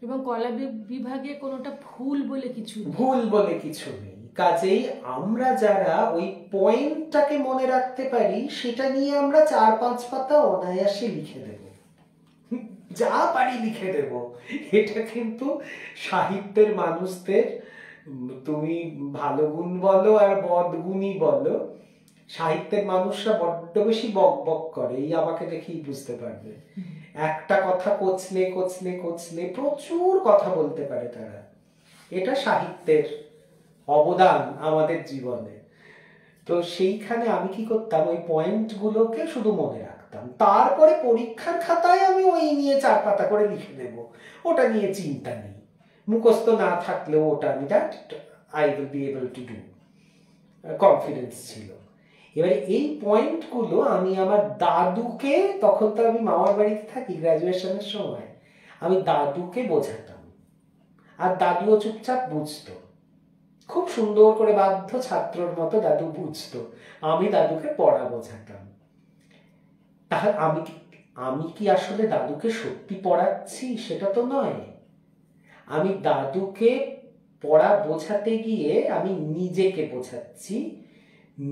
এবং কলা বিভাগে কোনোটা ভুল বলে কিছু নেই। ভুল বলে কিছু নেই। কাজেই আমরা যারা ওই পয়েন্টটাকে মনে রাখতে পারি, সেটা নিয়ে আমরা 4-5 পাতা অনায়াসে লিখে দেব, যা পারি লিখে দেব। এটা কিন্তু সাহিত্যের মানুষদের, তুমি ভালো গুণ বলো আর বদগুণই বলো, সাহিত্যের মানুষরা বড্ড বেশি বক বক করে, এই আমাকে দেখেই বুঝতে পারবে। একটা কথা কচলে কচলে কচলে প্রচুর কথা বলতে পারে তারা। এটা সাহিত্যের অবদান আমাদের জীবনে। তো সেইখানে আমি কি করতাম, ওই পয়েন্টগুলোকে শুধু মনে রাখতাম, তারপরে পরীক্ষার খাতায় আমি ওই নিয়ে 4 পাতা করে লিখে দেব, ওটা নিয়ে চিন্তা নেই। মুখস্থ না থাকলেও ওটা আমি that I will be able to do, confidence ছিল। এবারে এই পয়েন্টগুলো আমি আমার দাদুকে, তখন তো আমি মামার বাড়িতে থাকি গ্র্যাজুয়েশনের সময়, আমি দাদুকে বোঝাতাম, আর দাদুও চুপচাপ বুঝতো, খুব সুন্দর করে বাধ্য ছাত্রর মতো দাদু বুঝতো। আমি দাদুকে পড়া বোঝাতাম। তাহলে আমি কি আসলে দাদুকে সত্যি পড়াচ্ছি? সেটা তো নয়। আমি দাদুকে পড়া বোঝাতে গিয়ে আমি নিজেকে বোঝাচ্ছি,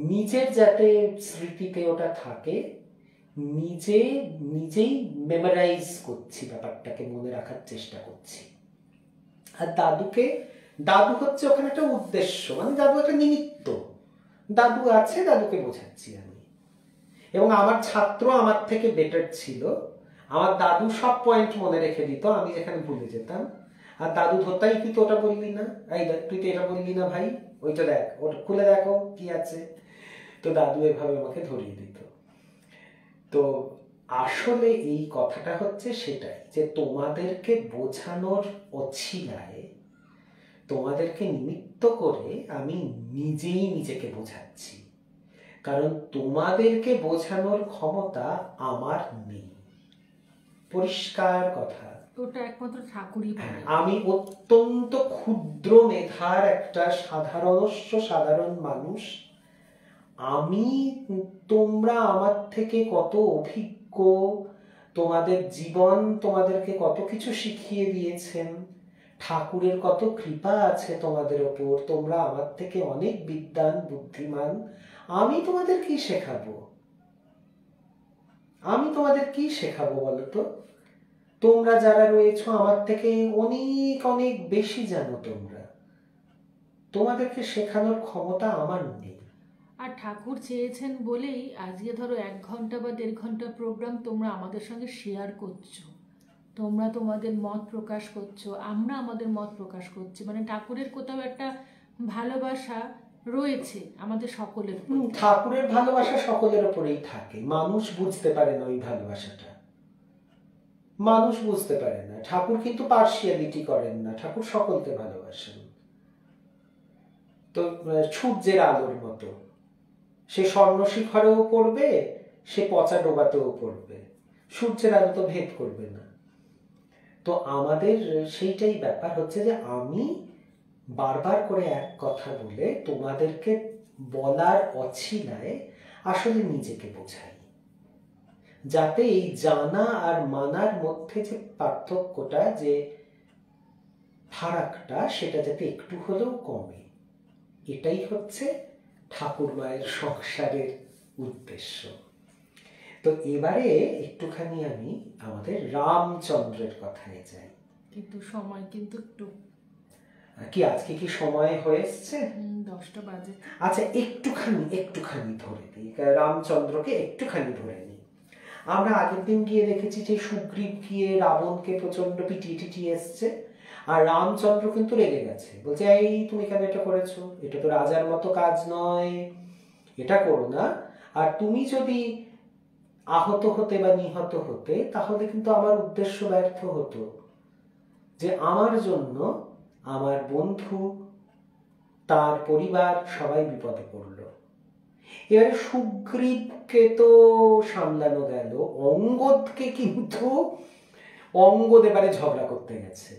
নিজের যাতে স্মৃতিতে ওটা থাকে, নিজেই মেমোরাইজ করছি, ব্যাপারটাকে মনে রাখার চেষ্টা করছি। আর দাদু হচ্ছে ওখানে একটা উদ্দেশ্য, মানে দাদু একটা নিমিত্ত, দাদু আছে, দাদুকে বোঝাচ্ছি আমি। এবং আমার ছাত্র আমার থেকে বেটার ছিল, আমার দাদু সব পয়েন্ট মনে রেখে দিত, আমি যেখানে ভুলে যেতাম। আর দাদু ধরতাই, তুই তো ওটা বললি না, এই তুই তো এটা বললি না ভাই, ওইটা দেখ, ওটা খুলে দেখো কি আছে। তো দাদু এভাবে আমাকে ধরিয়ে দিত। তো আসলে এই কথাটা হচ্ছে সেটাই, যে তোমাদেরকে বোঝানোর অছিলায়, তোমাদেরকে নিমিত্ত করে আমি নিজেই নিজেকে বোঝাচ্ছি, কারণ তোমাদেরকে বোঝানোর ক্ষমতা আমার নেই। পরিষ্কার কথা। ওটা একমাত্র ঠাকুরই পারে। আমি অত্যন্ত ক্ষুদ্র মেধার একটা সাধারণ মানুষ। আমি, তোমরা আমার থেকে কত অভিজ্ঞ, তোমাদের জীবন তোমাদেরকে কত কিছু শিখিয়ে দিয়েছেন, ঠাকুরের কত কৃপা আছে তোমাদের ওপর, তোমরা আমার থেকে অনেক বিদ্বান বুদ্ধিমান। আমি তোমাদের কি শেখাবো? বলো তো? তোমরা যারা রয়েছো আমার থেকে অনেক অনেক বেশি জানো তোমরা, তোমাদেরকে শেখানোর ক্ষমতা আমার নেই। আর ঠাকুর চেয়েছেন বলেই আজকে ধরো 1 ঘন্টা বা 1.5 ঘন্টা প্রোগ্রাম তোমরা আমাদের সঙ্গে শেয়ার করছো, তোমরা তোমাদের মত প্রকাশ করছো, আমরা আমাদের মত প্রকাশ করছি। মানে ঠাকুরের কোথাও একটা ভালোবাসা রয়েছে আমাদের সকলের উপর। ঠাকুরের ভালোবাসা সকলের উপরেই থাকে, মানুষ বুঝতে পারে না ওই ভালোবাসাটা, মানুষ বুঝতে পারে না। ঠাকুর কিন্তু পার্সিয়ালিটি করেন না, ঠাকুর সকলকে ভালোবাসেন। তো সূর্যের আলোর মতো, সে স্বর্ণ শিখরেও পড়বে, সে পচা ডোবাতেও পড়বে, সূর্যের আলো তো ভেদ করবে না। তো আমাদের সেইটাই ব্যাপার হচ্ছে যে আমি বারবার করে এক কথা বলে তোমাদেরকে বলার অছিলায় আসলে নিজেকে বোঝাই, যাতে এই জানা আর মানার মধ্যে যে পার্থক্যটা, যে ফারাকটা, সেটা যাতে একটু হলেও কমে। এটাই হচ্ছে ঠাকুর মায়ের সংসারের উদ্দেশ্য। তো এবারে একটুখানি আমি আমাদের রামচন্দ্রের কথায় যাই। কিন্তু সময় কিন্তু একটু কি আজকে কি সময় হয়ে এসছে? 10টা বাজে। আচ্ছা, একটুখানি ধরে দিই, রামচন্দ্রকে একটুখানি ধরে নিই। আমরা আগের দিন গিয়ে দেখেছি যে সুগ্রীব গিয়ে রাবণকে প্রচন্ড পিটিয়ে এসছে, আর রামচন্দ্র কিন্তু রেগে গেছে, বলছে এই তুমি কেন এটা করেছো, এটা তো রাজার মতো কাজ নয়, এটা করো না। আর তুমি যদি আহত হতে বা নিহত হতে, তাহলে কিন্তু আমার উদ্দেশ্য ব্যর্থ হতো, যে আমার জন্য আমার বন্ধু, তার পরিবার সবাই বিপদে পড়ল। এবারে সুগ্রীবকে তো সামলানো গেল, অঙ্গদকে কিন্তু অঙ্গদ এবারে ঝগড়া করতে গেছে।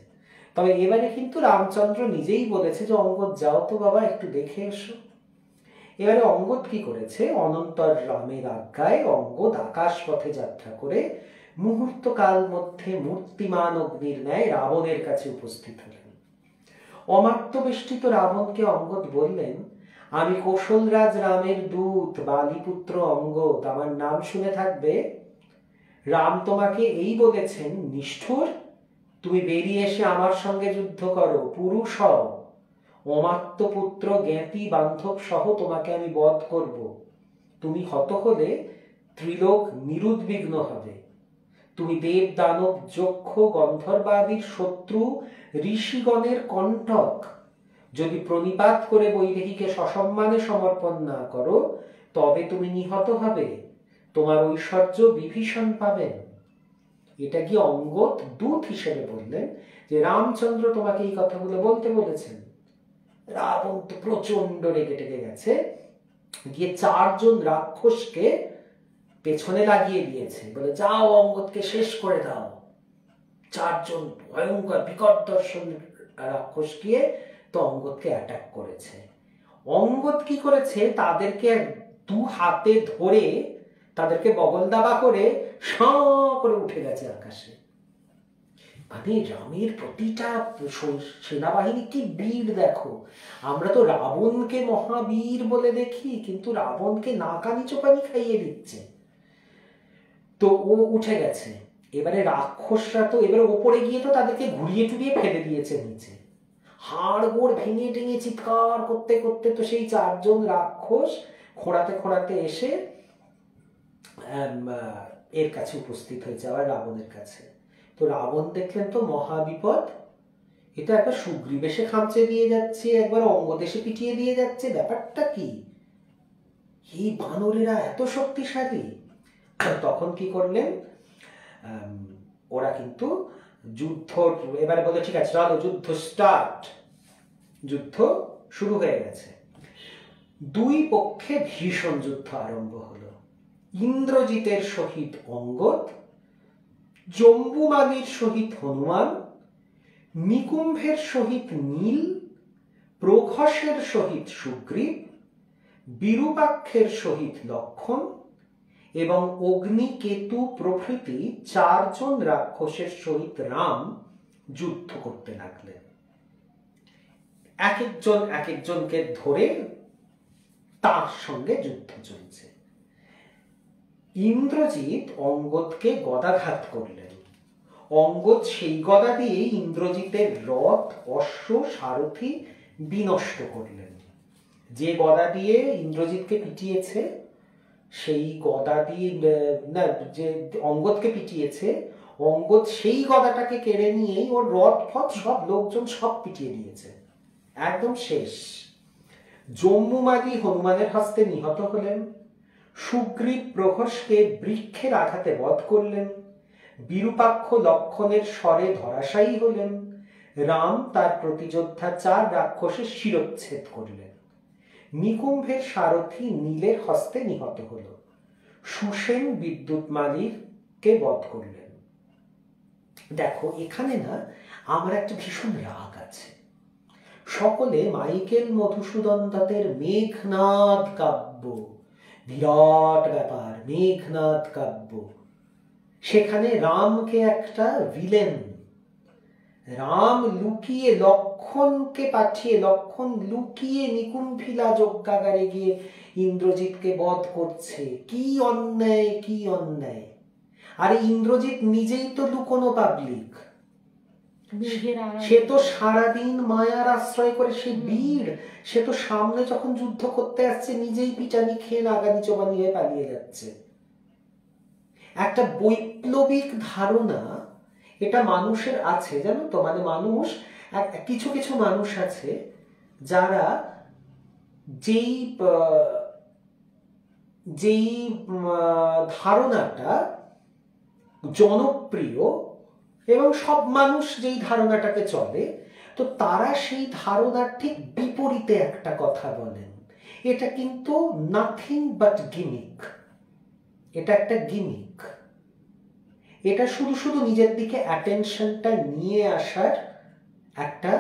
তবে এবারে কিন্তু রামচন্দ্র নিজেই বলেছে যে অঙ্গদ যাও তো বাবা, একটু দেখে এসো। এবারে অঙ্গদ কি করেছে, অনন্তর রামের আজ্ঞায় অঙ্গদ আকাশ পথে যাত্রা করে মুহূর্তকাল মধ্যে মূর্তিমান অগ্নির ন্যায় রাবণের কাছে উপস্থিত হলেন। অমাত্যবেষ্টিত রাবণকে অঙ্গদ বললেন, আমি কৌশলরাজ রামের দূত, বালিপুত্র অঙ্গদ, আমার নাম শুনে থাকবে। রাম তোমাকে এই বলেছেন, নিষ্ঠুর, তুমি বেরিয়ে এসে আমার সঙ্গে যুদ্ধ করো, পুরুষ হও, অমাত্য পুত্র জ্ঞাতি বান্ধব সহ তোমাকে আমি বধ করব। তুমি হত হলে ত্রিলোক নিরুদ্বিগ্ন হবে। তুমি দেব দানব যক্ষ গন্ধর্বাদির শত্রু, ঋষিগণের কণ্টক। যদি প্রণিপাত করে বৈদেহীকে সসম্মানে সমর্পণ না করো, তবে তুমি নিহত হবে, তোমার ঐশ্বর্য বিভীষণ পাবেন। এটা কি অঙ্গদ দূত হিসেবে বললেন যে রামচন্দ্র তোমাকে এই কথাগুলো বলতে বলেছেন। রাবণ তো প্রচন্ড রেগে টেগে গেছে, গিয়ে 4 জন রাক্ষসকে পেছনে লাগিয়ে দিয়েছে, বলে যাও অঙ্গদকে শেষ করে দাও। 4 জন ভয়ঙ্কর বিকট দর্শন রাক্ষস গিয়ে তো অঙ্গদকে অ্যাটাক করেছে। অঙ্গদ কি করেছে, তাদেরকে 2 হাতে ধরে তাদেরকে বগল দাবা করে সাঁ করে উঠে গেছে আকাশে। মানে রামের প্রতিটা সেনাবাহিনী কি বীর দেখো। আমরা তো রাবণকে মহাবীর বলে দেখি, কিন্তু রাবণকে নাকানি চোপানি খাইয়ে দিচ্ছে। তো ও উঠে গেছে। এবারে রাক্ষসরা তো এবারে ওপরে গিয়ে তো তাদেরকে ঘুরিয়ে টুরিয়ে ফেলে দিয়েছে নিচে, হাড় গোড় ভেঙে টেঙে চিৎকার করতে করতে তো সেই 4 জন রাক্ষস খোঁড়াতে এসে এর কাছে উপস্থিত হয়েছে, আবার রাবণের কাছে। তো রাবণ দেখলেন তো মহাবিপদ, এটা একবার সুগ্রীব এসে খামচে দিয়ে যাচ্ছে, একবার অঙ্গদ এসে পিটিয়ে দিয়ে যাচ্ছে, ব্যাপারটা কি, এই বানরেরা এত শক্তিশালী। তখন কি করলেন, ওরা কিন্তু যুদ্ধ এবারে বলে ঠিক আছে চলো যুদ্ধ স্টার্ট। যুদ্ধ শুরু হয়ে গেছে, 2 পক্ষে ভীষণ যুদ্ধ আরম্ভ হলো। ইন্দ্রজিতের সহিত অঙ্গদ, জম্বুমালির সহিত হনুমান, নিকুম্ভের সহিত নীল, প্রঘসের সহিত সুগ্রীব, বিরূপাক্ষের সহিত লক্ষণ এবং অগ্নিকেতু প্রভৃতি 4 জন রাক্ষসের সহিত রাম যুদ্ধ করতে লাগলেন। এক একজনকে ধরে তার সঙ্গে যুদ্ধ চলছে। ইন্দ্রজিৎ অঙ্গদকে গদাঘাত করলেন। অঙ্গদ সেই গদা দিয়ে ইন্দ্রজিতের রথ, অশ্ব, সারথি বিনষ্ট করলেন। যে গদা দিয়ে ইন্দ্রজিৎকে পিটিয়েছে, সেই গদা দিয়ে না, যে অঙ্গদকে পিটিয়েছে, অঙ্গদ সেই গদাটাকে কেড়ে নিয়েই ওর রথ ফথ সব লোকজন সব পিটিয়ে দিয়েছে, একদম শেষ। জম্বুমালি হনুমানের হস্তে নিহত হলেন। সুগ্রীব প্রঘসকে বৃক্ষের আঘাতে বধ করলেন। বিরূপাক্ষ লক্ষণের স্বরে ধরাশায়ী হলেন। রাম তার প্রতিযোদ্ধা 4 রাক্ষসের শিরচ্ছেদ করলেন। নিকুম্ভের সারথি নীলের হস্তে নিহত হল। সুসেন বিদ্যুৎমালীকে বধ করলেন। দেখো, এখানে না আমার একটা ভীষণ রাগ আছে। সকলে মাইকেল মধুসূদন দত্তের মেঘনাদ কাব্য, বিরাট ব্যাপার, মেঘনাদ কাব্য, সেখানে রামকে একটা ভিলেন, রাম লুকিয়ে লক্ষণকে পাঠিয়ে, লক্ষণ লুকিয়ে নিকুম্ভিলা যজ্ঞাগারে গিয়ে ইন্দ্রজিৎকে বধ করছে। কি অন্যায়, কি অন্যায়! আরে ইন্দ্রজিৎ নিজেই তো লুকোনো পাবলিক, সে তো সারাদিন মায়ার আশ্রয় করে, সে বীর, সে তো সামনে যখন যুদ্ধ করতে আসছে নিজেই পিটানি খেয়ে নাগানি চোবানি হয়ে পালিয়ে যাচ্ছে। একটা বৈপ্লবিক ধারণা এটা মানুষের আছে, জানো তো, মানে মানুষ, কিছু কিছু মানুষ আছে যারা যেই ধারণাটা জনপ্রিয় এবং সব মানুষ যেই ধারণাটাকে চলে, তো তারা সেই ধারণার ঠিক বিপরীতে একটা কথা বলেন। এটা কিন্তু নাথিং বাট গিমিক, এটা একটা গিমিক। এটা শুধু শুধু নিজের দিকে অ্যাটেনশনটা নিয়ে আসার একটা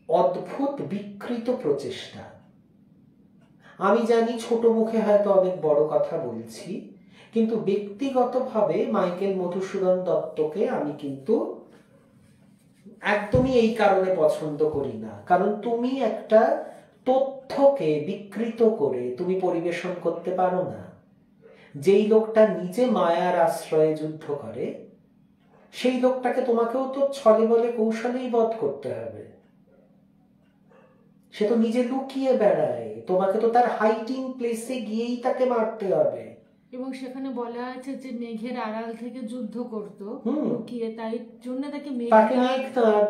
অদ্ভুত বিকৃত প্রচেষ্টা। আমি জানি ছোট মুখে হয়তো অনেক বড় কথা বলছি, কিন্তু ব্যক্তিগতভাবে মাইকেল মধুসূদন দত্তকে আমি কিন্তু একদমই এই কারণে পছন্দ করি না, কারণ তুমি একটা তথ্যকে বিকৃত করে তুমি পরিবেশন করতে পারো না। যেই লোকটা নিজে মায়ার আশ্রয়ে যুদ্ধ করে, সেই লোকটাকে তোমাকেও তো ছলে বলে কৌশলেই বধ করতে হবে। সে তো নিজে লুকিয়ে বেড়ায়, তোমাকে তো তার হাইডিং প্লেসে গিয়েই তাকে মারতে হবে। এবং সেখানে বলা আছে যে মেঘের আড়াল থেকে যুদ্ধ করতো লুকিয়ে, তাই জন্য তাকে মেঘনাদ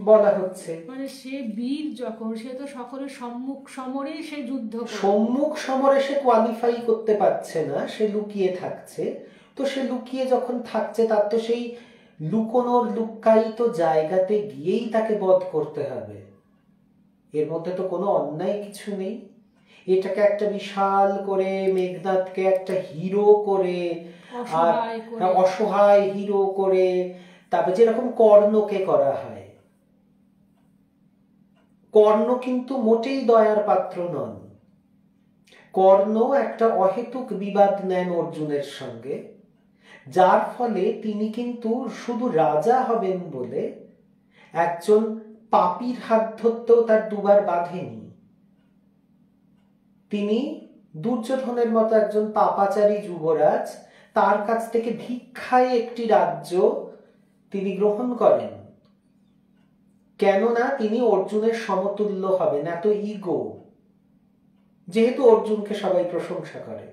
বলা হচ্ছে। মানে সে বীর, যখন সে তো সকলের সম্মুখ সমরেই সে যুদ্ধ, সম্মুখ সমরে সে কোয়ালিফাই করতে পারছে না, সে লুকিয়ে থাকছে। তো সে লুকিয়ে যখন থাকছে, তার তো সেই লুকোনোর লুক্কায়িত জায়গাতে গিয়েই তাকে বধ করতে হবে। এর মধ্যে তো কোনো অন্যায় কিছু নেই। এটাকে একটা বিশাল করে, মেঘনাদকে একটা হিরো করে, আর অসহায় হিরো করে, তারপর যেরকম কর্ণকে করা হয়। কর্ণ কিন্তু মোটেই দয়ার পাত্র নন। কর্ণ একটা অহেতুক বিবাদ নেন অর্জুনের সঙ্গে, যার ফলে তিনি কিন্তু শুধু রাজা হবেন বলে একজন পাপীর হাত ধরতেও তার দুবার বাঁধেনি। তিনি দুর্যোধনের মতো একজন পাপাচারী যুবরাজ, তার কাছ থেকে ভিক্ষায় একটি রাজ্য তিনি গ্রহণ করেন। কেননা তিনি অর্জুনের সমতুল্য হবেন, এত ইগো, যেহেতু অর্জুনকে সবাই প্রশংসা করে।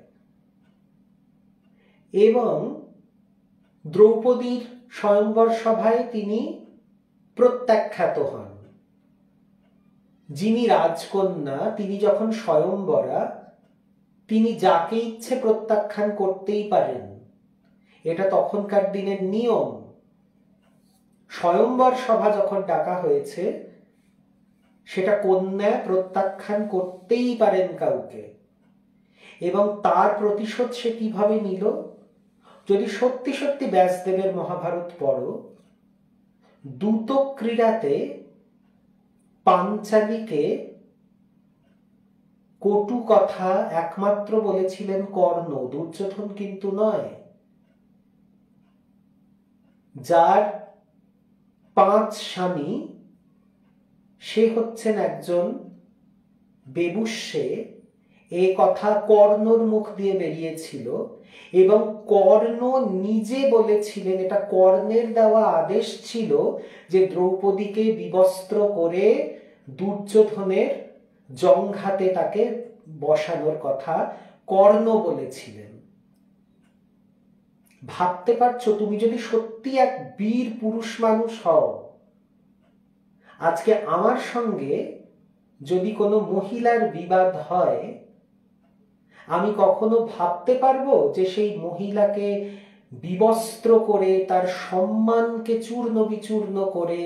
এবং দ্রৌপদীর স্বয়ংবর সভায় তিনি প্রত্যাখ্যাত হন। যিনি রাজকন্যা, তিনি যখন স্বয়ংবরা, তিনি যাকে ইচ্ছে প্রত্যাখ্যান করতেই পারেন, এটা তখনকার দিনের নিয়ম। স্বয়ংবর সভা যখন ডাকা হয়েছে, সেটা কন্যা প্রত্যাখ্যান করতেই পারেন কাউকে। এবং তার প্রতিশোধ সে কিভাবে নিল? যদি সত্যি সত্যি ব্যাসদেবের মহাভারত পড়ো, দ্যুত ক্রীড়াতে পাঞ্চালীকে কটু কথা একমাত্র বলেছিলেন কর্ণ, দুর্যোধন কিন্তু নয়। যার 5 স্বামী, সে হচ্ছেন একজন বেবুশ্যে, এ কথা কর্ণর মুখ দিয়ে বেরিয়েছিল এবং কর্ণ নিজে বলেছিলেন, এটা কর্ণের দেওয়া আদেশ ছিল যে দ্রৌপদীকে বিবস্ত্র করে দুর্যোধনের জংঘাতে তাকে বসানোর কথা কর্ণ বলেছিলেন। ভাবতে পারছো, তুমি যদি সত্যি এক বীর পুরুষ মানুষ হও, আজকে আমার সঙ্গে যদি কোনো মহিলার বিবাদ হয়, আমি কখনো ভাবতে পারবো যে সেই মহিলাকে বিবস্ত্র করে, তার সম্মানকে চূর্ণ বিচূর্ণ করে,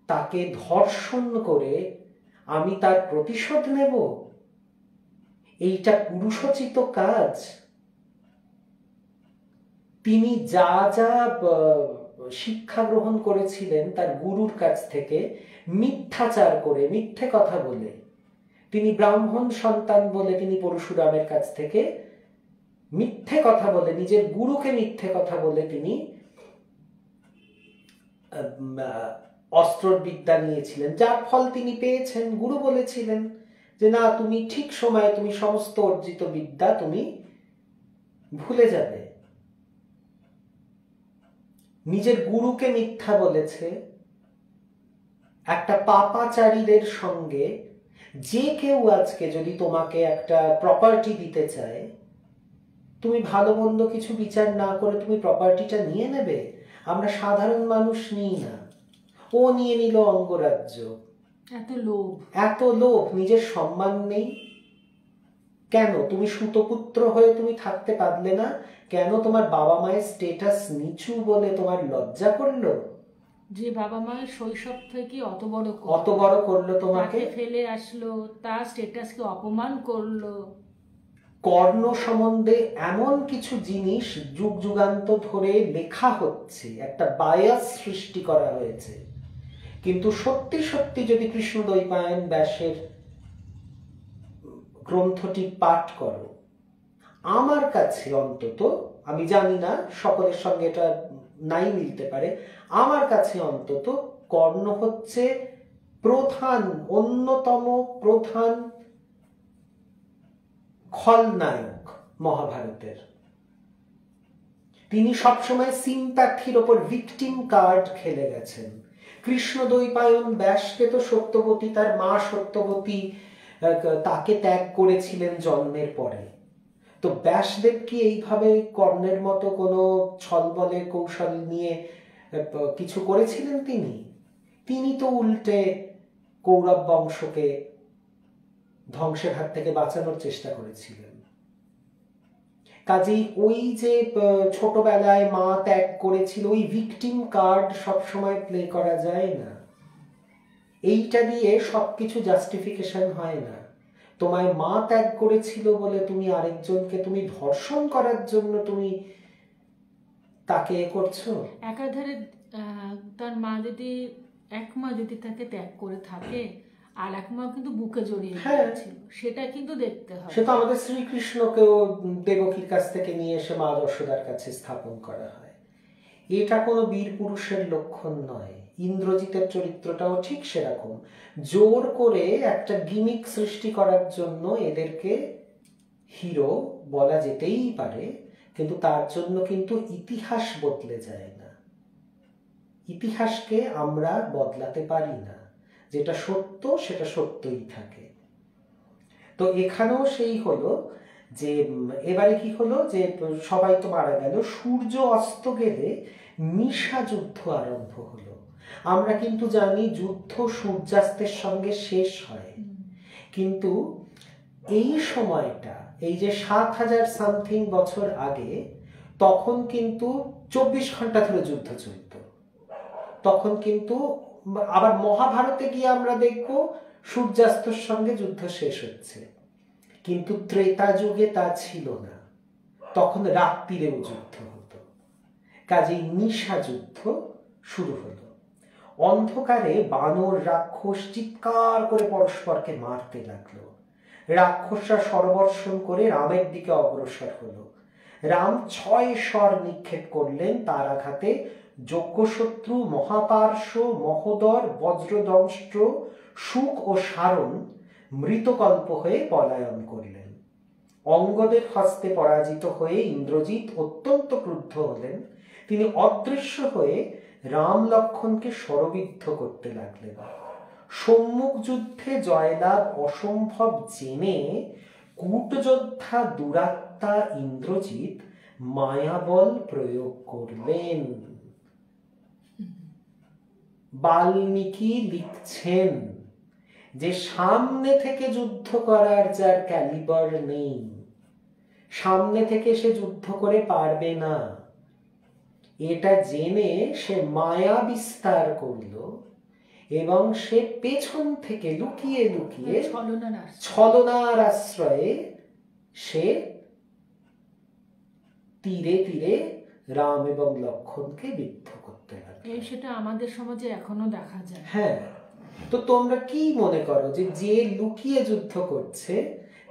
তাকে ধর্ষণ করে আমি তার প্রতিশোধ নেব? এইটা পুরুষোচিত কাজ? তিনি যা যা শিক্ষা গ্রহণ করেছিলেন তার গুরুর কাছ থেকে, মিথ্যাচার করে, মিথ্যে কথা বলে, তিনি ব্রাহ্মণ সন্তান বলে তিনি পরশুরামের কাছ থেকে মিথ্যে কথা বলে, নিজের গুরুকে মিথ্যে কথা বলে তিনি অস্ত্র বিদ্যা নিয়েছিলেন, যার ফল তিনি পেয়েছেন। গুরু বলেছিলেন যে না, তুমি ঠিক সময়ে তুমি সমস্ত অর্জিত বিদ্যা তুমি ভুলে যাবে। নিজের গুরুকে মিথ্যা বলেছে। একটা পাপাচারীদের সঙ্গে যে কেউ আজকে যদি তোমাকে একটা প্রপার্টি দিতে চায়, তুমি ভালো মন্দ কিছু বিচার না করে তুমি প্রপার্টিটা নিয়ে নেবে? আমরা সাধারণ মানুষ নিই না। ও নিয়ে নিল অঙ্গরাজ্য। এত লোভ, নিজের সম্মান নেই। কেন তুমি সুতপুত্র হয়ে তুমি থাকতে পারলে না? কেন তোমার বাবা মায়ের স্ট্যাটাস নিচু বলে তোমার লজ্জা করলো? যে বাবা মায়ের শৈশব থেকে অত বড় করলো, তোমাকে ফেলে আসলো, তার স্ট্যাটাসকে অপমান করলো। কর্ণ সম্বন্ধে এমন কিছু জিনিস যুগ যুগান্ত ধরে লেখা হচ্ছে, একটা বায়াস সৃষ্টি করা হয়েছে। কিন্তু সত্যি সত্যি যদি কৃষ্ণদ্বৈপায়ন ব্যাসের গ্রন্থটি পাঠ করো, আমার কাছে অন্তত, আমি জানি না সকলের সঙ্গে এটা নাই মিলতে পারে, আমার কাছে অন্তত কর্ণ হচ্ছে অন্যতম প্রধান খলনায়ক মহাভারতের। তিনি সবসময় সিম্প্যাথির ওপর ভিকটিম কার্ড খেলে গেছেন। কৃষ্ণদ্বৈপায়ন ব্যাসকে তো সত্যবতী, তার মা সত্যবতী তাকে ত্যাগ করেছিলেন জন্মের পরে। তো ব্যাসদেব কি এইভাবে কর্ণের মতো কোনো ছলবলে কৌশল নিয়ে কিছু করেছিলেন? তিনি তো উল্টে কৌরব বংশকে ধ্বংসের হাত থেকে বাঁচানোর চেষ্টা করেছিলেন। কাজেই ওই যে ছোটবেলায় মা ত্যাগ করেছিল, ওই ভিকটিম কার্ড সবসময় প্লে করা যায় না। এইটা দিয়ে সবকিছু জাস্টিফিকেশন হয় না। তোমায় মা ত্যাগ করেছিল বলে তুমি আরেকজনকে তুমি ধর্ষণ করার জন্য তুমি তাকে করছো। একাধারে তার মা যদি, এক মা যদি তাকে ত্যাগ করে থাকে, আর এক মা কিন্তু বুকে জড়িয়ে ছিল, সেটা কিন্তু দেখতে হয়। সেটা আমাদের শ্রীকৃষ্ণকেও দেবকীর কাছ থেকে নিয়ে এসে মা যশোদার কাছে স্থাপন করা হয়। এটা কোনো বীর পুরুষের লক্ষণ নয়। ইন্দ্রজিতের চরিত্রটাও ঠিক সেরকম। জোর করে একটা গিমিক সৃষ্টি করার জন্য এদেরকে হিরো বলা যেতেই পারে, কিন্তু তার জন্য কিন্তু ইতিহাস বদলে যায় না। ইতিহাসকে আমরা বদলাতে পারি না। যেটা সত্য সেটা সত্যই থাকে। তো এখানেও সেই হলো যে এবারে কি হলো যে সবাই তো মারা গেল, সূর্য অস্ত গেলে নিশা যুদ্ধ আরম্ভ হলো। আমরা কিন্তু জানি যুদ্ধ সূর্যাস্তের সঙ্গে শেষ হয়, কিন্তু এই সময়টা, এই যে 7000 সামথিং বছর আগে, তখন কিন্তু 24 ঘন্টা ধরে যুদ্ধ চলত। তখন কিন্তু আবার মহাভারতে গিয়ে আমরা দেখব সূর্যাস্তের সঙ্গে যুদ্ধ শেষ হচ্ছে, কিন্তু ত্রেতা যুগে তা ছিল না। তখন রাত্রিরেও যুদ্ধ হতো, কাজেই নিশা যুদ্ধ শুরু হলো। অন্ধকারে বানর রাক্ষস চিৎকার করে পরস্পরকে মারতে লাগলো। রাক্ষসরা সর্বর্ষণ করে রামের দিকে অগ্রসর হলো। রাম 6 স্বর নিক্ষেপ করলেন, তার আঘাতে যজ্ঞশত্রু, মহাপার্শ্ব, মহোদর, বজ্রদংষ্ট্র, শুক ও সারণ মৃতকল্প হয়ে পলায়ন করলেন। অঙ্গদের হস্তে পরাজিত হয়ে ইন্দ্রজিৎ অত্যন্ত ক্রুদ্ধ হলেন। তিনি অদৃশ্য হয়ে রাম লক্ষ্মণকে শরবিদ্ধ করতে লাগলেন। সম্মুখ যুদ্ধে জয়লাভ অসম্ভব জেনে কূটযোদ্ধা দুরাত্মা ইন্দ্রজিৎ মায়াবল প্রয়োগ করলেন। বাল্মীকি লিখছেন যে সামনে থেকে যুদ্ধ করার যার ক্যালিবার নেই, সামনে থেকে সে যুদ্ধ করে পারবে না, এটা জেনে সে মায়া বিস্তার করল এবং সে পেছন থেকে লুকিয়ে লুকিয়ে ছলনার আশ্রয়ে সে তীরে তীরে রাম এবং লক্ষ্মণকে বিদ্ধ করতে লাগলো। সেটা আমাদের সমাজে এখনো দেখা যায়। হ্যাঁ, তো তোমরা কি মনে করো যে যে লুকিয়ে যুদ্ধ করছে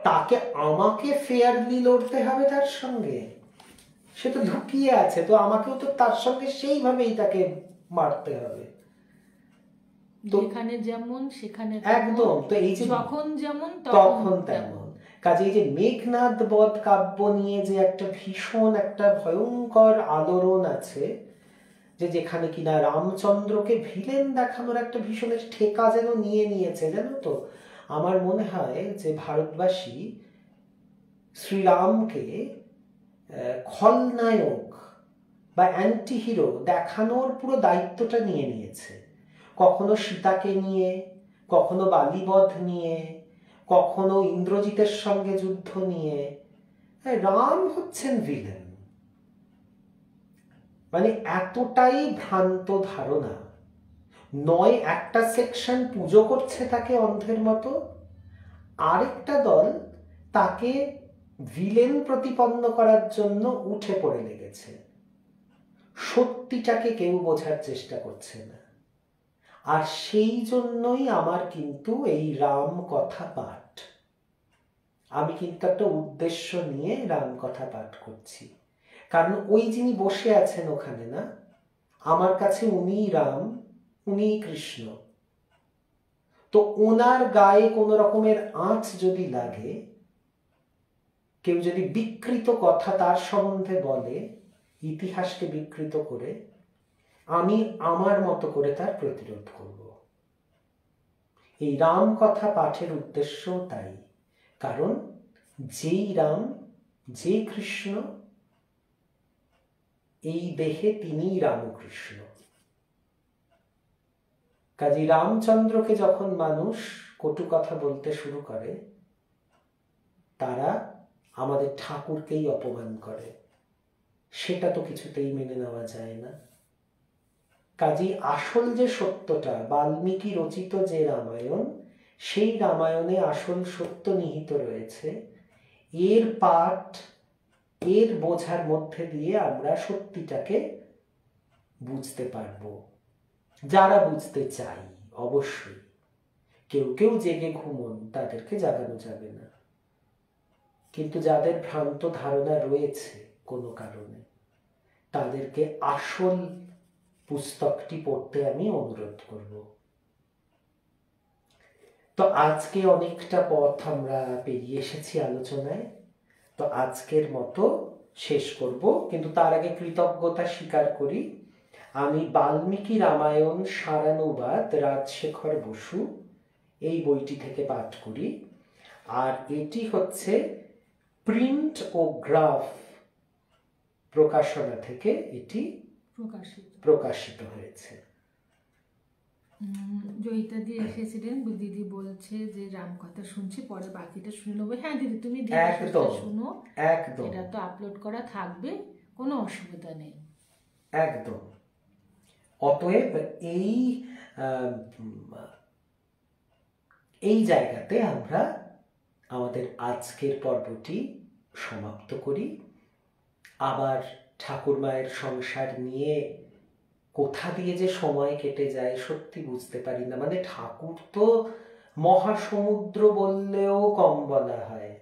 তাকে আমাকে ফেয়ারলি লড়তে হবে তার সঙ্গে? সে তো লুকিয়ে আছে, তো আমাকেও তো তার সঙ্গে সেইভাবেই তাকে মারতে হবে। যেখানে যেমন সেখানে একদম, তো এই যে যখন যেমন তখন তেমন। কাজে এই যে মেঘনাদ বধ কাব্য নিয়ে যে একটা ভীষণ একটা ভয়ঙ্কর আলোড়ন আছে, যে যেখানে কিনা রামচন্দ্রকে ভিলেন দেখানোর একটা ভীষণ ঠেকা যেন নিয়ে নিয়েছে, জানো তো। আমার মনে হয় যে ভারতবাসী শ্রীরামকে খলনায়ক বা অ্যান্টি হিরো দেখানোর পুরো দায়িত্বটা নিয়ে নিয়েছে। কখনো সীতাকে নিয়ে, কখনো বালিবধ নিয়ে, কখনো ইন্দ্রজিতের সঙ্গে যুদ্ধ নিয়ে। রাম হচ্ছেন ভিলেন, মানে এতটাই ভ্রান্ত ধারণা। নয় একটা সেকশন পুজো করছে তাকে অন্ধের মতো, আরেকটা দল তাকে ভিলেন প্রতিপন্ন করার জন্য উঠে পড়ে লেগেছে। সত্যিটাকে কেউ বোঝার চেষ্টা করছে না। আর সেই জন্যই আমার কিন্তু এই রাম কথা পাঠ, আমি কিন্তু একটা উদ্দেশ্য নিয়ে রাম কথা পাঠ করছি। কারণ ওই যিনি বসে আছেন ওখানে, না, আমার কাছে উনিই রাম, উনিই কৃষ্ণ। তো ওনার গায়ে কোনো রকমের আঁচ যদি লাগে, কেউ যদি বিকৃত কথা তার সম্বন্ধে বলে, ইতিহাসকে বিকৃত করে, আমি আমার মতো করে তার প্রতিরোধ করব। এই রাম কথা পাঠের উদ্দেশ্য তাই। কারণ যেই রাম, যে কৃষ্ণ, এই দেহে তিনিই রামকৃষ্ণ। কাজী রামচন্দ্রকে যখন মানুষ কটু কথা বলতে শুরু করে, তারা আমাদের ঠাকুরকেই অপমান করে। সেটা তো কিছুতেই মেনে নেওয়া যায় না। কাজী আসল যে সত্যটা, বাল্মীকি রচিত যে রামায়ণ, সেই রামায়ণে আসল সত্য নিহিত রয়েছে। এর পাঠ, এর বোঝার মধ্যে দিয়ে আমরা সত্যিটাকে বুঝতে পারব, যারা বুঝতে চাই। অবশ্যই কেউ কেউ জেগে ঘুমন, তাদেরকে জাগানো যাবে না, কিন্তু যাদের ভ্রান্ত ধারণা রয়েছে কোনো কারণে, তাদেরকে আসল পুস্তকটি পড়তে আমি অনুরোধ করব। তো আজকে অনেকটা পথ আমরা পেরিয়ে এসেছি আলোচনায়। তো আজকের মতো শেষ করব, কিন্তু তার আগে কৃতজ্ঞতা স্বীকার করি। আমি বাল্মীকি রামায়ণ সারানুবাদ রাজশেখর বসু এই বইটি থেকে পাঠ করি। আর এটি হচ্ছে প্রিন্ট ও গ্রাফ প্রকাশনা থেকে এটি প্রকাশিত হয়েছে। জয়িতা দি এসেছিলেন, দিদি বলছে যে রাম কথা শুনছি, পরে বাকিটা শুনে নেবো। হ্যাঁ দিদি, তুমি শুনো, একদম, এটা তো আপলোড করা থাকবে, কোনো অসুবিধা নেই। একদম। অতএব এই জায়গাতে আমরা আমাদের আজকের পর্বটি সমাপ্ত করি। আবার ঠাকুর মায়ের সংসার নিয়ে কোথা দিয়ে যে সময় কেটে যায় সত্যি বুঝতে পারি না। মানে ঠাকুর তো মহাসমুদ্র বললেও কম বলা হয়।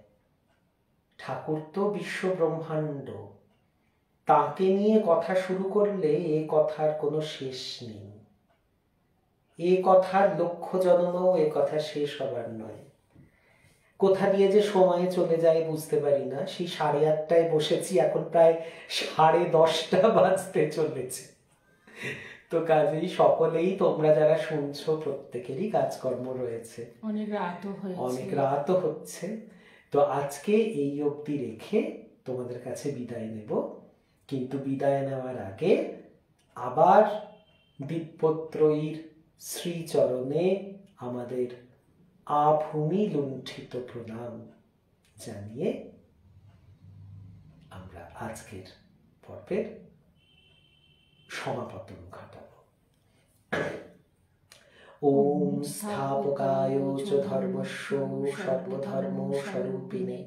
ঠাকুর তো বিশ্ব ব্রহ্মাণ্ড। তাকে নিয়ে কথা শুরু করলে এ কথার কোনো শেষ নেই। এ কথার লক্ষ্য জন্মও এ কথা শেষ হবার নয়। কোথা দিয়ে যে সময় চলে যায় বুঝতে পারি না। সেই 8:30টায় বসেছি, এখন প্রায় 10:30 বাজতে চলেছে। তো কাজেই সকলেই, তোমরা যারা শুনছো প্রত্যেকেরই কাজকর্ম রয়েছে, অনেক রাতও হচ্ছে। তো আজকে এই অবধি রেখে তোমাদের কাছে বিদায় নেব। কিন্তু বিদায় নেওয়ার আগে আবার দিব্যত্রয়ীর শ্রীচরণে আমাদের আভূমি লুণ্ঠিত প্রণাম জানিয়ে আমরা আজকের পর্বের সমাপতন ঘটাব। ওম স্থাপকায় চ ধর্মস্য সর্বধর্ম স্বরূপিণে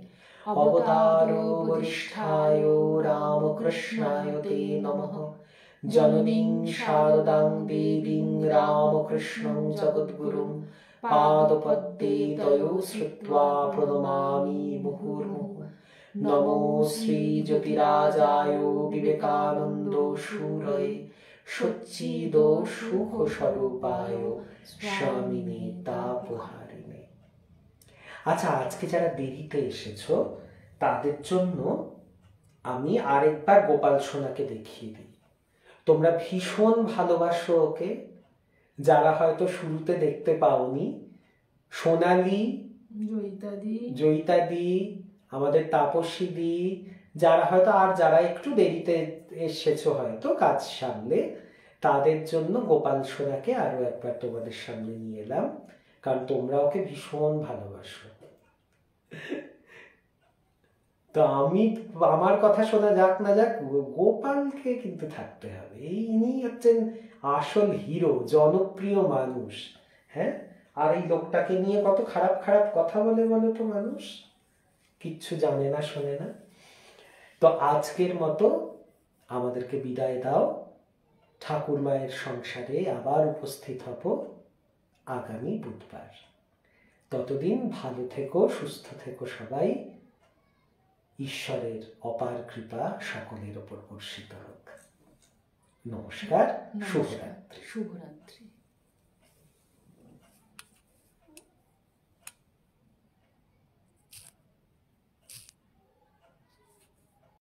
অবতার বরিষ্ঠায় রামকৃষ্ণায় তে নমঃ। জননীং শারদাং দেবীং রামকৃষ্ণং জগদ্গুরুং পাদপদ্মে তয়ো শ্রুত্বা প্রণমামি মুহুর্মুহুঃ। নমো শ্রী জ্যোতিরাজায় বিবেকানন্দ শূরয়ে সচ্চিদ সুখ স্বরূপায় স্বামিনে তাপহারিণে। আচ্ছা, আজকে যারা দেরিতে এসেছো তাদের জন্য আমি আরেকবার গোপাল সোনাকে দেখিয়ে দিই। তোমরা ভীষণ ভালোবাসো ওকে। যারা হয়তো শুরুতে দেখতে পাওনি, সোনালি, জয়িতাদি, আমাদের তাপসী দি, যারা হয়তো আর যারা একটু দেরিতে এসেছো হয়তো কাজ সামলে, তাদের জন্য গোপাল সোনাকে আরো একবার তোমাদের সামনে নিয়ে এলাম, কারণ তোমরা ওকে ভীষণ ভালোবাসো। তো আমি, আমার কথা শোনা যাক না যাক, গোপালকে কিন্তু থাকতে হবে। ইনি হচ্ছেন আসল হিরো, জনপ্রিয় মানুষ। হ্যাঁ, আর এই লোকটাকে নিয়ে কত খারাপ খারাপ কথা বলে বলো তো মানুষ, কিচ্ছু জানে না, শোনে না। তো আজকের মতো আমাদেরকে বিদায় দাও। ঠাকুর মায়ের সংসারে আবার উপস্থিত হব আগামী বুধবার। ততদিন ভালো থেকো, সুস্থ থেকো সবাই। ঈশ্বরের অপার কৃপা সকলের ওপর বর্ষিত হোক। নমস্কার, শুভরাত্রি। শুভরাত্রি।